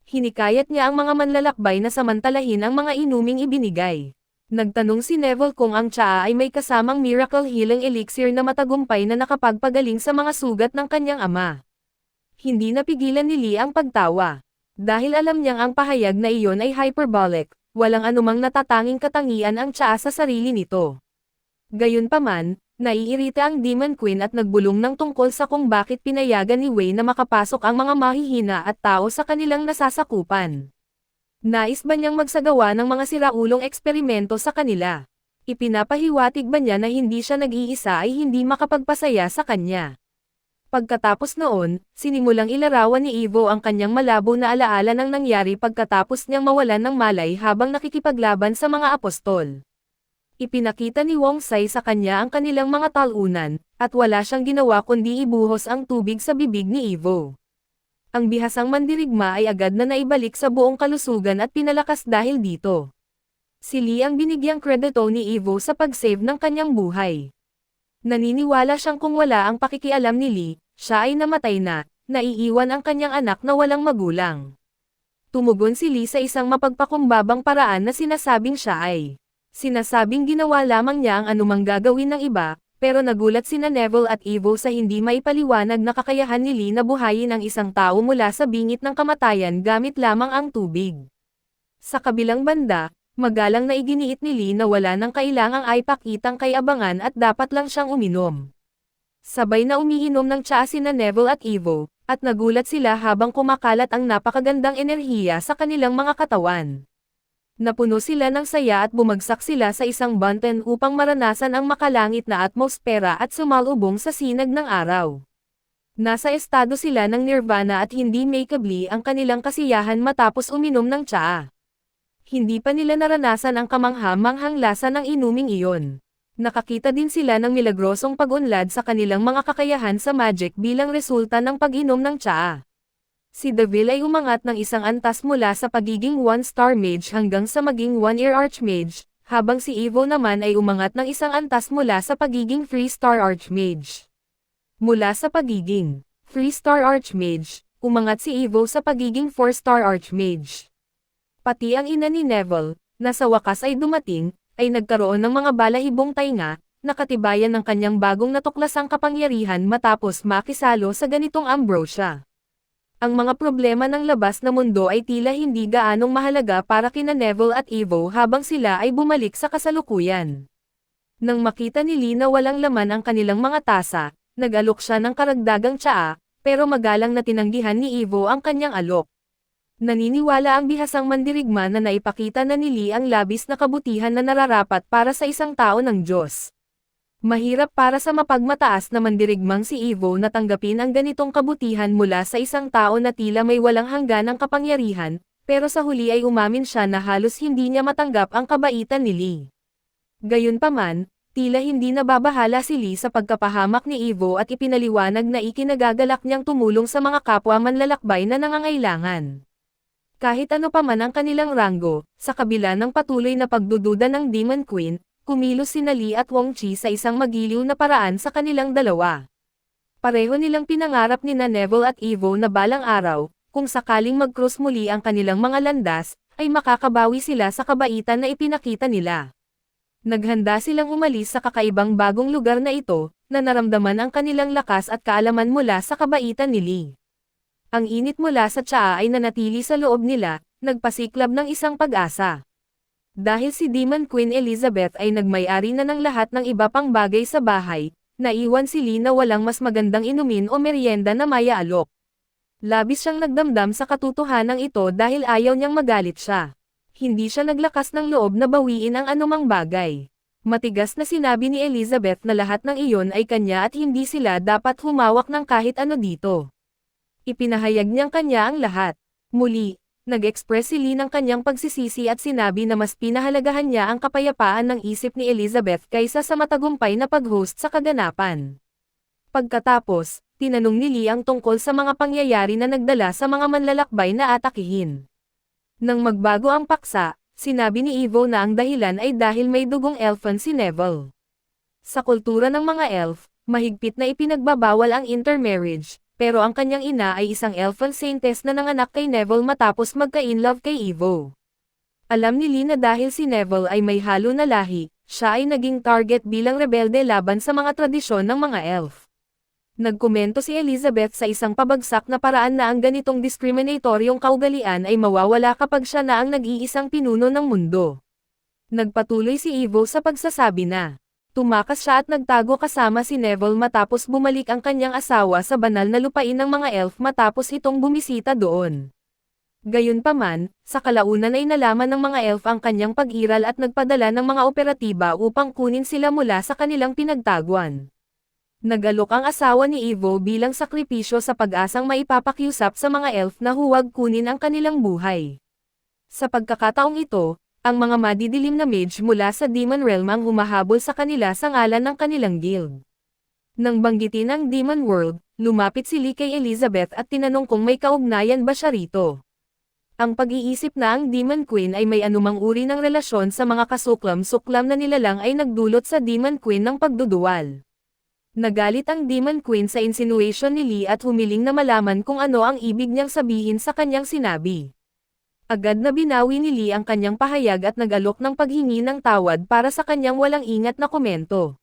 Hinikayat niya ang mga manlalakbay na samantalahin ang mga inuming ibinigay. Nagtanong si Neville kung ang tsaa ay may kasamang miracle healing elixir na matagumpay na nakapagpagaling sa mga sugat ng kanyang ama. Hindi napigilan ni Lee ang pagtawa. Dahil alam niyang ang pahayag na iyon ay hyperbolic, walang anumang natatanging katangian ang tsaa sa sarili nito. Gayunpaman, naiirita ang Demon Queen at nagbulong ng tungkol sa kung bakit pinayagan ni Wei na makapasok ang mga mahihina at tao sa kanilang nasasakupan. Nais ba niyang magsagawa ng mga siraulong eksperimento sa kanila? Ipinapahiwatig ba niya na hindi siya nag-iisa ay hindi makapagpasaya sa kanya? Pagkatapos noon, sinimulang ilarawan ni Evo ang kanyang malabo na alaala ng nangyari pagkatapos niyang mawalan ng malay habang nakikipaglaban sa mga apostol. Ipinakita ni Wong Sai sa kanya ang kanilang mga talunan, at wala siyang ginawa kundi ibuhos ang tubig sa bibig ni Evo. Ang bihasang mandirigma ay agad na naibalik sa buong kalusugan at pinalakas dahil dito. Si Lee ang binigyang kredito ni Evo sa pag-save ng kanyang buhay. Naniniwala siyang kung wala ang pakikialam ni Lee, siya ay namatay na, naiiwan ang kanyang anak na walang magulang. Tumugon si Lee sa isang mapagpakumbabang paraan na sinasabing siya ay sinasabing ginawa lamang niya ang anumang gagawin ng iba, pero nagulat sina Neville at Evo sa hindi maipaliwanag na kakayahan ni Lee na buhayin ang isang tao mula sa bingit ng kamatayan gamit lamang ang tubig. Sa kabilang banda, magalang na iginiit ni Lee na wala nang kailangang ay pakitang kay-abangan at dapat lang siyang uminom. Sabay na umiinom ng tsaa sina Neville at Evo, at nagulat sila habang kumakalat ang napakagandang enerhiya sa kanilang mga katawan. Napuno sila ng saya at bumagsak sila sa isang bunten upang maranasan ang makalangit na atmosfera at sumalubong sa sinag ng araw. Nasa estado sila ng nirvana at hindi makeably ang kanilang kasiyahan matapos uminom ng tsaa. Hindi pa nila naranasan ang kamangha-manghang lasa ng inuming iyon. Nakakita din sila ng milagrosong pag-unlad sa kanilang mga kakayahan sa magic bilang resulta ng pag-inom ng tsaa. Si Deville ay umangat ng isang antas mula sa pagiging 1-star mage hanggang sa maging 1-year archmage, habang si Evo naman ay umangat ng isang antas mula sa pagiging 3-star archmage. Mula sa pagiging 3-star archmage, umangat si Evo sa pagiging 4-star archmage. Pati ang ina ni Neville, na sa wakas ay dumating, ay nagkaroon ng mga balahibong tainga, nakatibayan ng kanyang bagong natuklasang kapangyarihan matapos makisalo sa ganitong ambrosia. Ang mga problema ng labas na mundo ay tila hindi gaanong mahalaga para kina Neville at Evo habang sila ay bumalik sa kasalukuyan. Nang makita ni Lee na walang laman ang kanilang mga tasa, nag-alok siya ng karagdagang tsaa, pero magalang na tinanggihan ni Evo ang kanyang alok. Naniniwala ang bihasang mandirigma na naipakita na ni Lee ang labis na kabutihan na nararapat para sa isang tao ng Diyos. Mahirap para sa mapagmataas na mandirigmang si Evo na tanggapin ang ganitong kabutihan mula sa isang tao na tila may walang hangganang kapangyarihan, pero sa huli ay umamin siya na halos hindi niya matanggap ang kabaitan ni Lee. Gayunpaman, tila hindi nababahala si Lee sa pagkapahamak ni Evo at ipinaliwanag na ikinagagalak niyang tumulong sa mga kapwa manlalakbay na nangangailangan. Kahit ano pa man ang kanilang ranggo, sa kabila ng patuloy na pagdududa ng Demon Queen, kumilos sina Lee at Wong Chi sa isang magiliw na paraan sa kanilang dalawa. Pareho nilang pinangarap ni Neville at Evo na balang araw, kung sakaling mag-cross muli ang kanilang mga landas, ay makakabawi sila sa kabaitan na ipinakita nila. Naghanda silang umalis sa kakaibang bagong lugar na ito, na naramdaman ang kanilang lakas at kaalaman mula sa kabaitan ni Lee. Ang init mula sa tsaa ay nanatili sa loob nila, nagpasiklab ng isang pag-asa. Dahil si Demon Queen Elizabeth ay nagmay-ari na ng lahat ng iba pang bagay sa bahay, naiwan si Lee na walang mas magandang inumin o merienda na maya-alok. Labis siyang nagdamdam sa katotohanan ito dahil ayaw niyang magalit siya. Hindi siya naglakas ng loob na bawiin ang anumang bagay. Matigas na sinabi ni Elizabeth na lahat ng iyon ay kanya at hindi sila dapat humawak ng kahit ano dito. Ipinahayag niyang kanya ang lahat. Muli, nag-express si Lee ng kanyang pagsisisi at sinabi na mas pinahalagahan niya ang kapayapaan ng isip ni Elizabeth kaysa sa matagumpay na pag-host sa kaganapan. Pagkatapos, tinanong ni Lee ang tungkol sa mga pangyayari na nagdala sa mga manlalakbay na atakihin. Nang magbago ang paksa, sinabi ni Evo na ang dahilan ay dahil may dugong elfan si Neville. Sa kultura ng mga elf, mahigpit na ipinagbabawal ang intermarriage, pero ang kanyang ina ay isang elfan saintess na nanganak kay Neville matapos magka-inlove kay Evo. Alam ni Lee na dahil si Neville ay may halo na lahi, siya ay naging target bilang rebelde laban sa mga tradisyon ng mga elf. Nagkomento si Elizabeth sa isang pabagsak na paraan na ang ganitong diskriminatoryong kaugalian ay mawawala kapag siya na ang nag-iisang pinuno ng mundo. Nagpatuloy si Evo sa pagsasabi na tumakas siya at nagtago kasama si Neville matapos bumalik ang kanyang asawa sa banal na lupain ng mga elf matapos itong bumisita doon. Gayunpaman, sa kalaunan ay nalaman ng mga elf ang kanyang pag-iral at nagpadala ng mga operatiba upang kunin sila mula sa kanilang pinagtaguan. Nag-alok ang asawa ni Evo bilang sakripisyo sa pag-asang maipapakiusap sa mga elf na huwag kunin ang kanilang buhay. Sa pagkakataong ito, Ang mga madidilim na mage mula sa Demon Realm ang humahabol sa kanila sa ngalan ng kanilang guild. Nang banggitin ang Demon World, lumapit si Lee kay Elizabeth at tinanong kung may kaugnayan ba siya rito. Ang pag-iisip na ang Demon Queen ay may anumang uri ng relasyon sa mga kasuklam-suklam na nilalang ay nagdulot sa Demon Queen ng pagduduwal. Nagalit ang Demon Queen sa insinuation ni Lee at humiling na malaman kung ano ang ibig niyang sabihin sa kanyang sinabi. Agad na binawi ni Lee ang kanyang pahayag at nag-alok ng paghingi ng tawad para sa kanyang walang ingat na komento.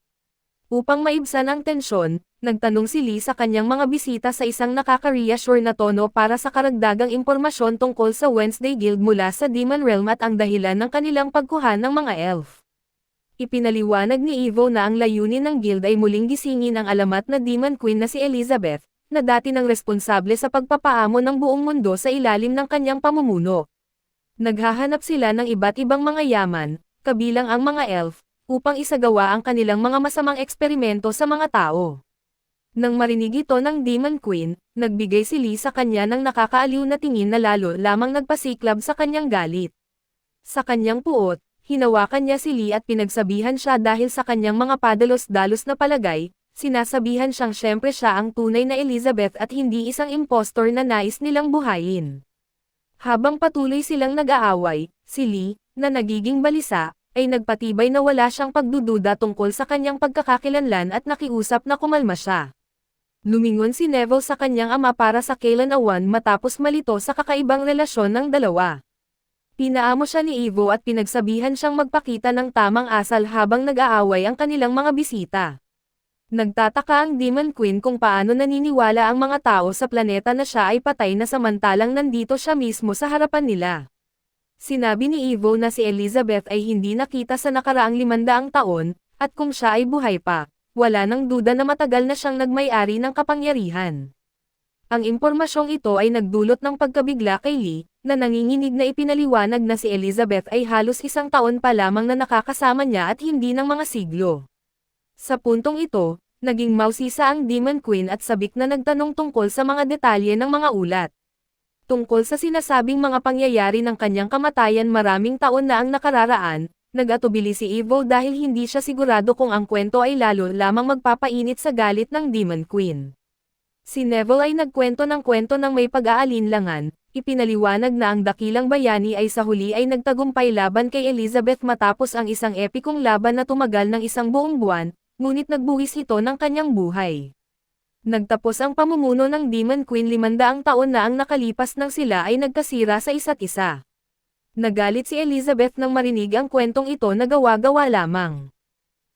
Upang maibsan ang tensyon, nagtanong si Lee sa kanyang mga bisita sa isang nakaka-reassure na tono para sa karagdagang impormasyon tungkol sa Wednesday Guild mula sa Demon Realm at ang dahilan ng kanilang pagkuha ng mga elf. Ipinaliwanag ni Evo na ang layunin ng guild ay muling gisingin ang alamat na Demon Queen na si Elizabeth, na dati nang responsable sa pagpapaamo ng buong mundo sa ilalim ng kanyang pamumuno. Naghahanap sila ng iba't ibang mga yaman, kabilang ang mga elf, upang isagawa ang kanilang mga masamang eksperimento sa mga tao. Nang marinig ito ng Demon Queen, nagbigay si Lee sa kanya ng nakakaaliw na tingin na lalo lamang nagpasiklab sa kanyang galit. Sa kanyang puot, hinawakan niya si Lee at pinagsabihan siya dahil sa kanyang mga padalos-dalos na palagay, sinasabihan siyang syempre siya ang tunay na Elizabeth at hindi isang impostor na nais nilang buhayin. Habang patuloy silang nag-aaway, si Lee, na nagiging balisa, ay nagpatibay na wala siyang pagdududa tungkol sa kanyang pagkakakilanlan at nakiusap na kumalma siya. Lumingon si Neville sa kanyang ama para sa kailan-awan matapos malito sa kakaibang relasyon ng dalawa. Pinaamo siya ni Evo at pinagsabihan siyang magpakita ng tamang asal habang nag-aaway ang kanilang mga bisita. Nagtataka ang Demon Queen kung paano naniniwala ang mga tao sa planeta na siya ay patay na samantalang nandito siya mismo sa harapan nila. Sinabi ni Evo na si Elizabeth ay hindi nakita sa nakaraang 500 taon, at kung siya ay buhay pa, wala nang duda na matagal na siyang nagmay-ari ng kapangyarihan. Ang impormasyong ito ay nagdulot ng pagkabigla kay Lee, na nanginginig na ipinaliwanag na si Elizabeth ay halos 1 taon pa lamang na nakakasama niya at hindi ng mga siglo. Sa puntong ito, naging mausisa ang Demon Queen at sabik na nagtanong tungkol sa mga detalye ng mga ulat. Tungkol sa sinasabing mga pangyayari ng kanyang kamatayan maraming taon na ang nakararaan, nag-atubili si Evo dahil hindi siya sigurado kung ang kwento ay lalo lamang magpapainit sa galit ng Demon Queen. Si Neville ay nagkwento ng kwento ng may pag-aalinlangan, ipinaliwanag na ang dakilang bayani ay sa huli ay nagtagumpay laban kay Elizabeth matapos ang isang epikong laban na tumagal ng 1 buong buwan, ngunit nagbuwis ito ng kanyang buhay. Nagtapos ang pamumuno ng Demon Queen 500 taon na ang nakalipas nang sila ay nagkasira sa isa't isa. Nagalit si Elizabeth nang marinig ang kwentong ito na gawa-gawa lamang.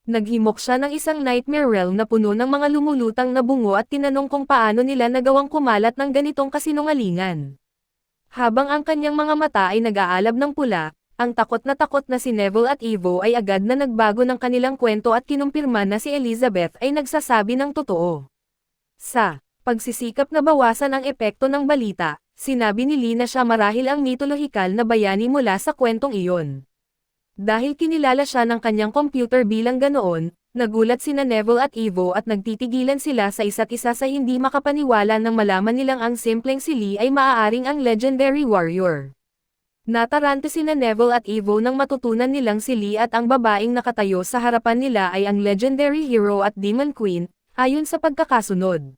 Naghimok siya ng isang nightmare realm na puno ng mga lumulutang na bungo at tinanong kung paano nila nagawang kumalat ng ganitong kasinungalingan. Habang ang kanyang mga mata ay nag-aalab ng pula, ang takot na si Neville at Evo ay agad na nagbago ng kanilang kwento at kinumpirma na si Elizabeth ay nagsasabi ng totoo. Sa pagsisikap na bawasan ang epekto ng balita, sinabi ni Lee na siya marahil ang mitolohikal na bayani mula sa kwentong iyon. Dahil kinilala siya ng kanyang computer bilang ganoon, nagulat sina Neville at Evo at nagtitigilan sila sa isa't isa sa hindi makapaniwala nang malaman nilang ang simpleng si Lee ay maaaring ang legendary warrior. Natarante sina Neville at Evo nang matutunan nilang si Lee at ang babaeng nakatayo sa harapan nila ay ang legendary hero at Demon Queen, ayon sa pagkakasunod.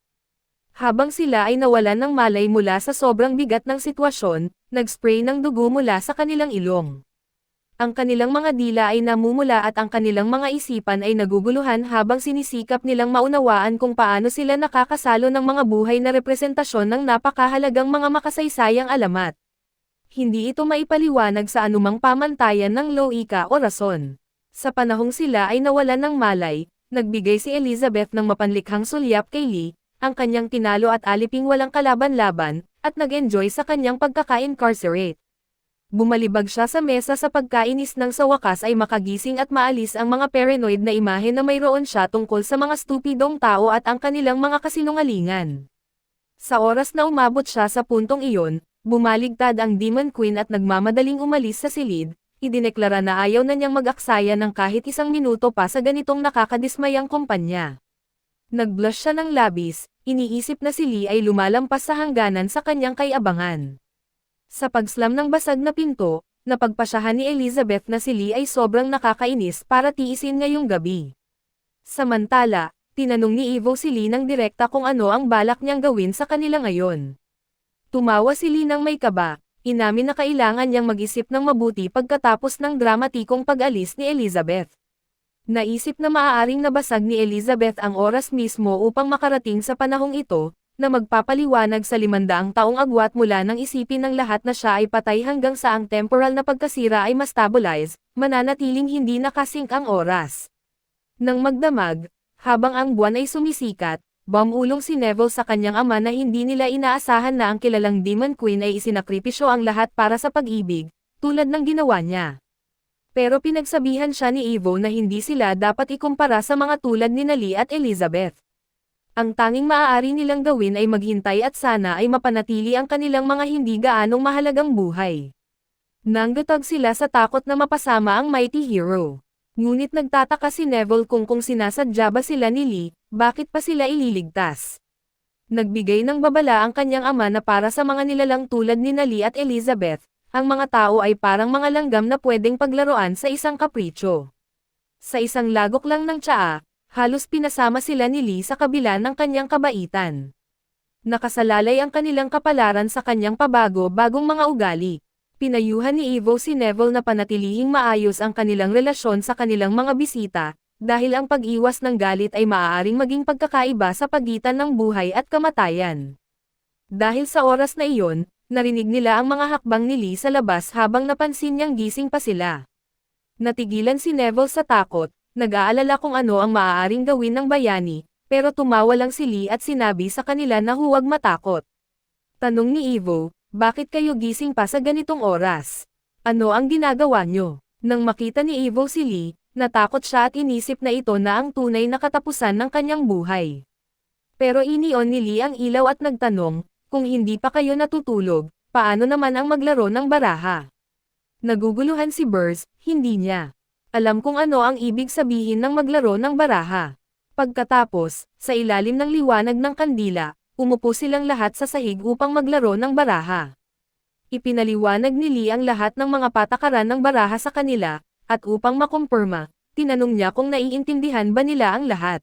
Habang sila ay nawalan ng malay mula sa sobrang bigat ng sitwasyon, nag-spray ng dugo mula sa kanilang ilong. Ang kanilang mga dila ay namumula at ang kanilang mga isipan ay naguguluhan habang sinisikap nilang maunawaan kung paano sila nakakasalo ng mga buhay na representasyon ng napakahalagang mga makasaysayang alamat. Hindi ito maipaliwanag sa anumang pamantayan ng logika o rason. Sa panahong sila ay nawalan ng malay, nagbigay si Elizabeth ng mapanlikhang sulyap kay Lee, ang kanyang tinalo at aliping walang kalaban-laban, at nag-enjoy sa kanyang pagkaka-incarcerate. Bumalibag siya sa mesa sa pagkainis nang sa wakas ay makagising at maalis ang mga paranoid na imahe na mayroon siya tungkol sa mga stupidong tao at ang kanilang mga kasinungalingan. Sa oras na umabot siya sa puntong iyon, bumaligtad ang Demon Queen at nagmamadaling umalis sa silid, idineklara na ayaw na niyang mag-aksaya ng kahit 1 minuto pa sa ganitong nakakadismayang kumpanya. Nag-blush siya ng labis, iniisip na si Lee ay lumalampas sa hangganan sa kanyang kay-abangan. Sa pagslam ng basag na pinto, napagpasyahan ni Elizabeth na si Lee ay sobrang nakakainis para tiisin ngayong gabi. Samantala, tinanong ni Evo si Lee ng direkta kung ano ang balak niyang gawin sa kanila ngayon. Tumawa si Lee ng may kaba, inamin na kailangan niyang mag-isip ng mabuti pagkatapos ng dramatikong pag-alis ni Elizabeth. Naisip na maaaring nabasag ni Elizabeth ang oras mismo upang makarating sa panahong ito, na magpapaliwanag sa 500 taong agwat mula nang isipin ng lahat na siya ay patay hanggang sa ang temporal na pagkasira ay ma-stabilize, mananatiling hindi nakasync ang oras. Nang magdamag, habang ang buwan ay sumisikat, bumulong si Neville sa kanyang ama na hindi nila inaasahan na ang kilalang Demon Queen ay isinakripisyo ang lahat para sa pag-ibig, tulad ng ginawa niya. Pero pinagsabihan siya ni Evo na hindi sila dapat ikumpara sa mga tulad ni Lee at Elizabeth. Ang tanging maaari nilang gawin ay maghintay at sana ay mapanatili ang kanilang mga hindi gaanong mahalagang buhay. Nanggatag sila sa takot na mapasama ang mighty hero. Ngunit nagtataka si Neville kung sinasadya ba sila ni Lee, bakit pa sila ililigtas. Nagbigay ng babala ang kanyang ama na para sa mga nilalang tulad ni Lee at Elizabeth, ang mga tao ay parang mga langgam na pwedeng paglaruan sa isang kapritsyo. Sa isang lagok lang ng tsaa, halos pinasama sila ni Lee sa kabila ng kanyang kabaitan. Nakasalalay ang kanilang kapalaran sa kanyang pabago-bagong mga ugali. Pinayuhan ni Evo si Neville na panatilihing maayos ang kanilang relasyon sa kanilang mga bisita, dahil ang pag-iwas ng galit ay maaaring maging pagkakaiba sa pagitan ng buhay at kamatayan. Dahil sa oras na iyon, narinig nila ang mga hakbang ni Lee sa labas habang napansin niyang gising pa sila. Natigilan si Neville sa takot, nag-aalala kung ano ang maaaring gawin ng bayani, pero tumawa lang si Lee at sinabi sa kanila na huwag matakot. Tanong ni Evo, bakit kayo gising pa sa ganitong oras? Ano ang ginagawa nyo? Nang makita ni Evo si Lee, natakot siya at inisip na ito na ang tunay na katapusan ng kanyang buhay. Pero inion ni Lee ang ilaw at nagtanong, kung hindi pa kayo natutulog, paano naman ang maglaro ng baraha? Naguguluhan si Burrs, hindi niya alam kung ano ang ibig sabihin ng maglaro ng baraha. Pagkatapos, sa ilalim ng liwanag ng kandila, umupo silang lahat sa sahig upang maglaro ng baraha. Ipinaliwanag ni Lee ang lahat ng mga patakaran ng baraha sa kanila, at upang makumpirma, tinanong niya kung naiintindihan ba nila ang lahat.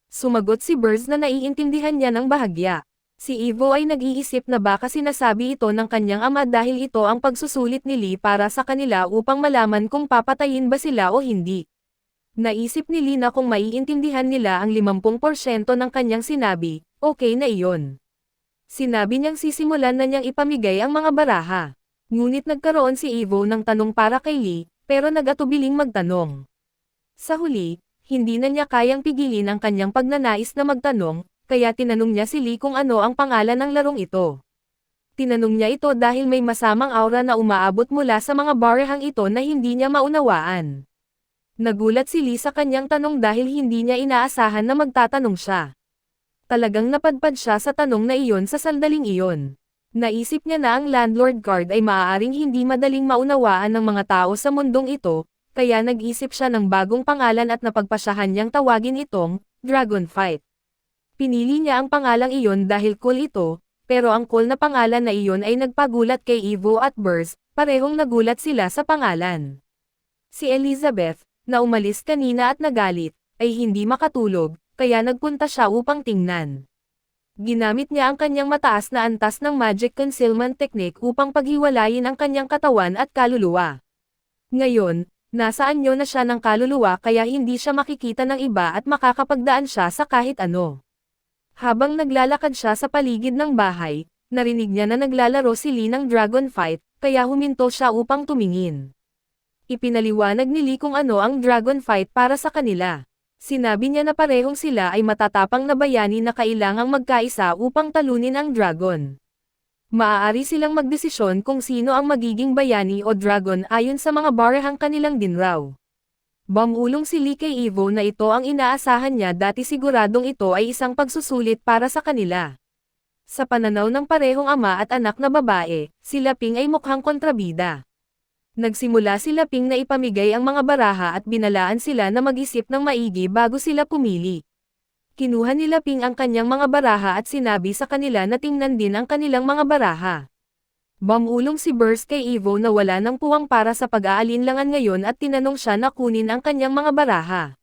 Sumagot si Burrs na naiintindihan niya ng bahagya. Si Evo ay nag-iisip na baka sinasabi ito ng kanyang ama dahil ito ang pagsusulit ni Lee para sa kanila upang malaman kung papatayin ba sila o hindi. Naisip ni Lee na kung maiintindihan nila ang 50% ng kanyang sinabi, okay na iyon. Sinabi niyang sisimulan na niyang ipamigay ang mga baraha. Ngunit nagkaroon si Evo ng tanong para kay Lee, pero nag-atubiling magtanong. Sa huli, hindi na niya kayang pigilin ang kanyang pagnanais na magtanong, kaya tinanong niya si Lee kung ano ang pangalan ng larong ito. Tinanong niya ito dahil may masamang aura na umaabot mula sa mga barahang ito na hindi niya maunawaan. Nagulat si Lee sa kanyang tanong dahil hindi niya inaasahan na magtatanong siya. Talagang napadpad siya sa tanong na iyon sa sandaling iyon. Naisip niya na ang landlord card ay maaaring hindi madaling maunawaan ng mga tao sa mundong ito, kaya nag-isip siya ng bagong pangalan at napagpasyahan niyang tawagin itong Dragonfight. Pinili niya ang pangalang iyon dahil cool ito, pero ang cool na pangalan na iyon ay nagpagulat kay Evo at Burrs, parehong nagulat sila sa pangalan. Si Elizabeth, na umalis kanina at nagalit, ay hindi makatulog, kaya nagpunta siya upang tingnan. Ginamit niya ang kanyang mataas na antas ng magic concealment technique upang paghiwalayin ang kanyang katawan at kaluluwa. Ngayon, nasa anyo na siya ng kaluluwa kaya hindi siya makikita ng iba at makakapagdaan siya sa kahit ano. Habang naglalakad siya sa paligid ng bahay, narinig niya na naglalaro si Lee ng Dragonfight, kaya huminto siya upang tumingin. Ipinaliwanag ni Lee kung ano ang Dragonfight para sa kanila. Sinabi niya na parehong sila ay matatapang na bayani na kailangang magkaisa upang talunin ang dragon. Maaari silang magdesisyon kung sino ang magiging bayani o dragon ayon sa mga barahang kanilang dinraw. Bumulong si Lee kay Evo na ito ang inaasahan niya dati siguradong ito ay isang pagsusulit para sa kanila. Sa pananaw ng parehong ama at anak na babae, si Laping ay mukhang kontrabida. Nagsimula si Laping na ipamigay ang mga baraha at binalaan sila na mag-isip ng maigi bago sila pumili. Kinuha ni Laping ang kanyang mga baraha at sinabi sa kanila na tingnan din ang kanilang mga baraha. Bumulong si Burrs kay Evo na wala ng puwang para sa pag-aalinlangan ngayon at tinanong siya na kunin ang kanyang mga baraha.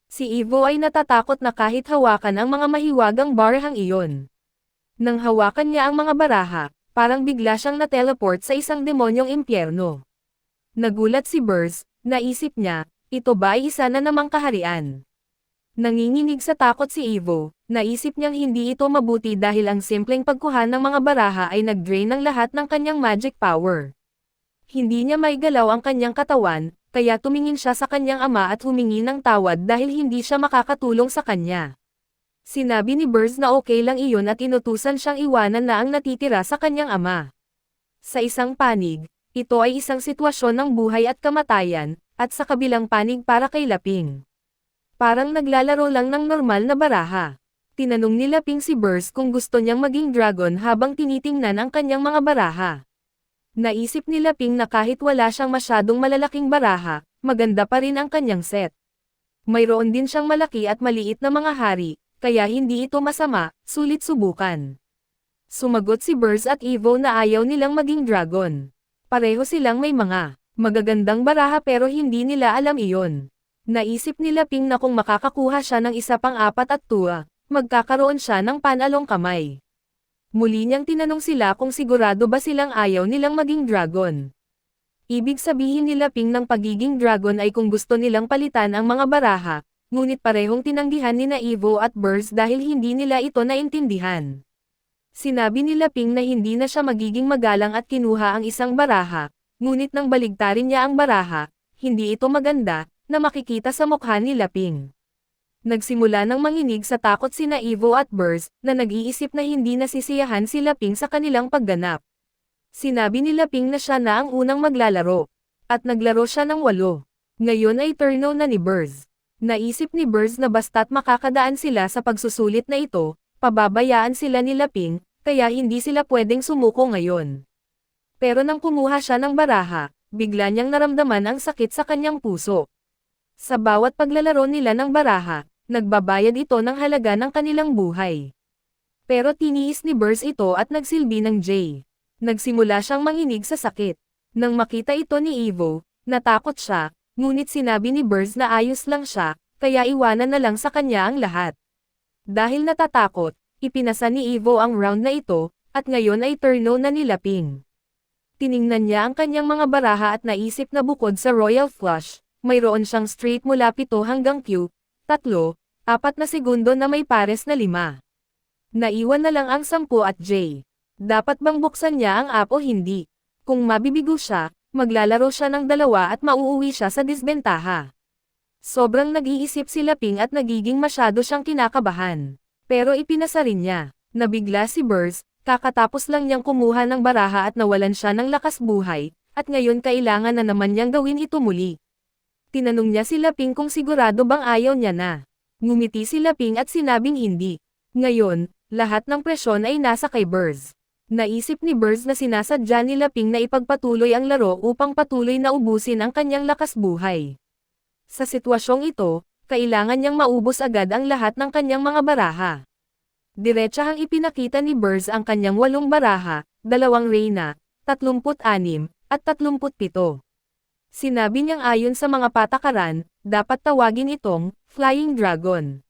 Si Evo ay natatakot na kahit hawakan ang mga mahiwagang barahang iyon. Nang hawakan niya ang mga baraha, parang bigla siyang na-teleport sa isang demonyong impyerno. Nagulat si Burrs, naisip niya, ito ba ay isa na namang kaharian? Nanginginig sa takot si Evo, naisip niyang hindi ito mabuti dahil ang simpleng pagkuha ng mga baraha ay nag-drain ng lahat ng kanyang magic power. Hindi niya maigalaw ang kanyang katawan, kaya tumingin siya sa kanyang ama at humingi ng tawad dahil hindi siya makakatulong sa kanya. Sinabi ni Burrs na okay lang iyon at inutusan siyang iwanan na ang natitira sa kanyang ama. Sa isang panig, ito ay isang sitwasyon ng buhay at kamatayan, at sa kabilang panig para kay Laping. Parang naglalaro lang ng normal na baraha. Tinanong ni Laping si Burrs kung gusto niyang maging dragon habang tinitingnan ang kanyang mga baraha. Naisip ni Laping na kahit wala siyang masyadong malalaking baraha, maganda pa rin ang kanyang set. Mayroon din siyang malaki at maliit na mga hari, kaya hindi ito masama, sulit subukan. Sumagot si Burrs at Evo na ayaw nilang maging dragon. Pareho silang may mga magagandang baraha pero hindi nila alam iyon. Naisip ni Laping na kung makakakuha siya ng isa pang 4 at 2, magkakaroon siya ng panalong kamay. Muli niyang tinanong sila kung sigurado ba silang ayaw nilang maging dragon. Ibig sabihin ni Laping ng pagiging dragon ay kung gusto nilang palitan ang mga baraha, ngunit parehong tinanggihan ni Evo at Burrs dahil hindi nila ito naintindihan. Sinabi ni Laping na hindi na siya magiging magalang at kinuha ang isang baraha, ngunit nang baligtarin niya ang baraha, hindi ito maganda, na makikita sa mukha ni Laping. Nagsimula ng manginig sa takot sina Evo at Burrs, na nag-iisip na hindi nasisiyahan si Laping sa kanilang pagganap. Sinabi ni Laping na siya na ang unang maglalaro, at naglaro siya ng 8. Ngayon ay turno na ni Burrs. Naisip ni Burrs na basta't makakadaan sila sa pagsusulit na ito, pababayaan sila ni Laping, kaya hindi sila pwedeng sumuko ngayon. Pero nang kumuha siya ng baraha, bigla niyang naramdaman ang sakit sa kanyang puso. Sa bawat paglalaro nila ng baraha, nagbabayad ito ng halaga ng kanilang buhay. Pero tiniis ni Burrs ito at nagsilbi ng J. Nagsimula siyang manginig sa sakit. Nang makita ito ni Evo, natakot siya, ngunit sinabi ni Burrs na ayos lang siya, kaya iwanan na lang sa kanya ang lahat. Dahil natatakot, ipinasa ni Evo ang round na ito, at ngayon ay turno na ni Laping. Tiningnan niya ang kanyang mga baraha at naisip na bukod sa Royal Flush, mayroon siyang straight mula 7 hanggang Q, 3, 4 na segundo na may pares na 5. Naiwan na lang ang 10 at J. Dapat bang buksan niya ang app o hindi? Kung mabibigo siya, maglalaro siya ng 2 at mauuwi siya sa disbentaha. Sobrang nag-iisip si Laping at nagiging masyado siyang kinakabahan. Pero ipinasa rin niya. Nabigla si Burrs, kakatapos lang niyang kumuha ng baraha at nawalan siya ng lakas buhay, at ngayon kailangan na naman niyang gawin ito muli. Tinanong niya si Laping kung sigurado bang ayaw niya na. Ngumiti si Laping at sinabing hindi. Ngayon, lahat ng presyon ay nasa kay Burrs. Naisip ni Burrs na sinasadya ni Laping na ipagpatuloy ang laro upang patuloy na ubusin ang kanyang lakas buhay. Sa sitwasyong ito, kailangan niyang maubos agad ang lahat ng kanyang mga baraha. Diretsahang ipinakita ni Burrs ang kanyang 8 baraha, 2 reyna, 36, at 37. Sinabi niyang ayon sa mga patakaran, dapat tawagin itong Flying Dragon.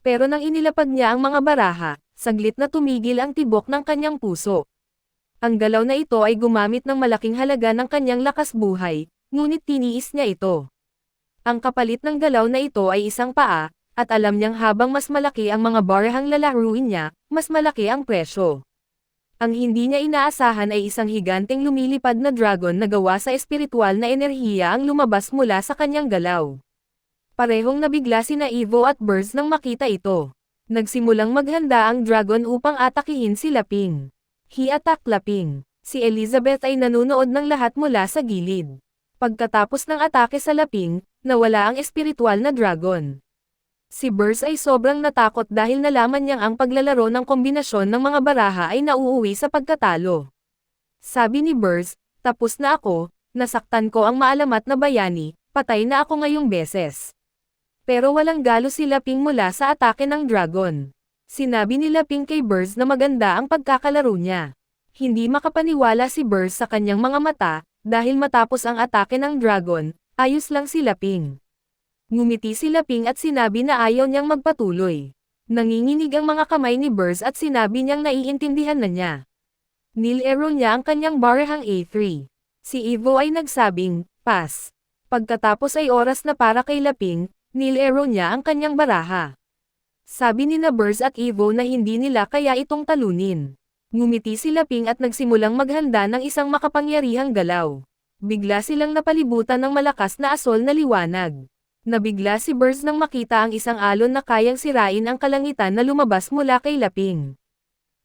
Pero nang inilapag niya ang mga baraha, saglit na tumigil ang tibok ng kanyang puso. Ang galaw na ito ay gumamit ng malaking halaga ng kanyang lakas buhay, ngunit tiniis niya ito. Ang kapalit ng galaw na ito ay isang paa, at alam niyang habang mas malaki ang mga barahang lalaruin niya, mas malaki ang presyo. Ang hindi niya inaasahan ay isang higanteng lumilipad na dragon na gawa sa espiritual na enerhiya ang lumabas mula sa kanyang galaw. Parehong nabigla sina Evo at Burrs nang makita ito. Nagsimulang maghanda ang dragon upang atakihin si Laping. He attacked Laping. Si Elizabeth ay nanunood ng lahat mula sa gilid. Pagkatapos ng atake sa Laping, nawala ang espiritual na dragon. Si Burrs ay sobrang natakot dahil nalaman niyang ang paglalaro ng kombinasyon ng mga baraha ay nauuwi sa pagkatalo. Sabi ni Burrs, tapos na ako, nasaktan ko ang maalamat na bayani, patay na ako ngayong beses. Pero walang galo si Laping mula sa atake ng dragon. Sinabi ni Laping kay Burrs na maganda ang pagkakalaro niya. Hindi makapaniwala si Burst sa kanyang mga mata, dahil matapos ang atake ng dragon, ayos lang si Laping. Ngumiti si Laping at sinabi na ayaw niyang magpatuloy. Nanginginig ang mga kamay ni Burst at sinabi niyang naiintindihan na niya. Nilaro niya ang kanyang barahang A3. Si Evo ay nagsabing, pass. Pagkatapos ay oras na para kay Laping, nilaro niya ang kanyang baraha. Sabi ni na Burst at Evo na hindi nila kaya itong talunin. Ngumiti si Laping at nagsimulang maghanda ng isang makapangyarihang galaw. Bigla silang napalibutan ng malakas na asol na liwanag. Nabigla si Burst nang makita ang isang alon na kayang sirain ang kalangitan na lumabas mula kay Laping.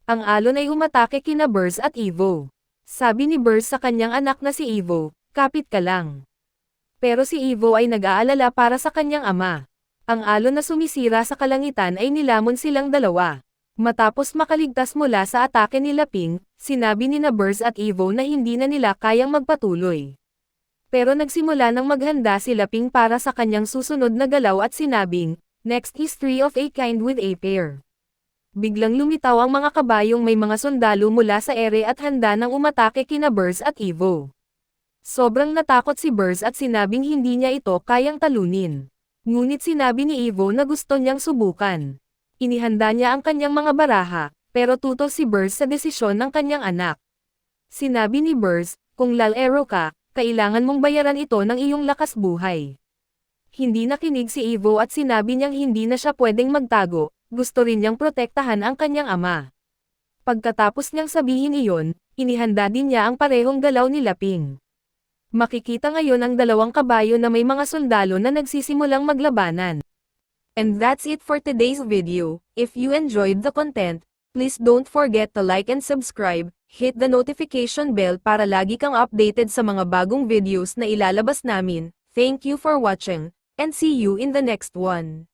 Ang alon ay umatake kina Burst at Evo. Sabi ni Burst sa kanyang anak na si Evo, kapit ka lang. Pero si Evo ay nag-aalala para sa kanyang ama. Ang alon na sumisira sa kalangitan ay nilamon silang dalawa. Matapos makaligtas mula sa atake ni Laping, sinabi ni na Burst at Evo na hindi na nila kayang magpatuloy. Pero nagsimula ng maghanda si Laping para sa kanyang susunod na galaw at sinabing, next is three of a kind with a pair. Biglang lumitaw ang mga kabayong may mga sundalo mula sa ere at handa nang umatake kina Burst at Evo. Sobrang natakot si Burst at sinabing hindi niya ito kayang talunin. Ngunit sinabi ni Evo na gusto niyang subukan. Inihanda niya ang kanyang mga baraha, pero tutol si Burst sa desisyon ng kanyang anak. Sinabi ni Burst, kung lalero ka, kailangan mong bayaran ito ng iyong lakas buhay. Hindi nakinig si Evo at sinabi niyang hindi na siya pwedeng magtago. Gusto rin niyang protektahan ang kanyang ama. Pagkatapos niyang sabihin iyon, inihanda din niya ang parehong galaw ni Laping. Makikita ngayon ang dalawang kabayo na may mga sundalo na nagsisimulang maglabanan. And that's it for today's video. If you enjoyed the content, please don't forget to like and subscribe, hit the notification bell para lagi kang updated sa mga bagong videos na ilalabas namin. Thank you for watching, and see you in the next one.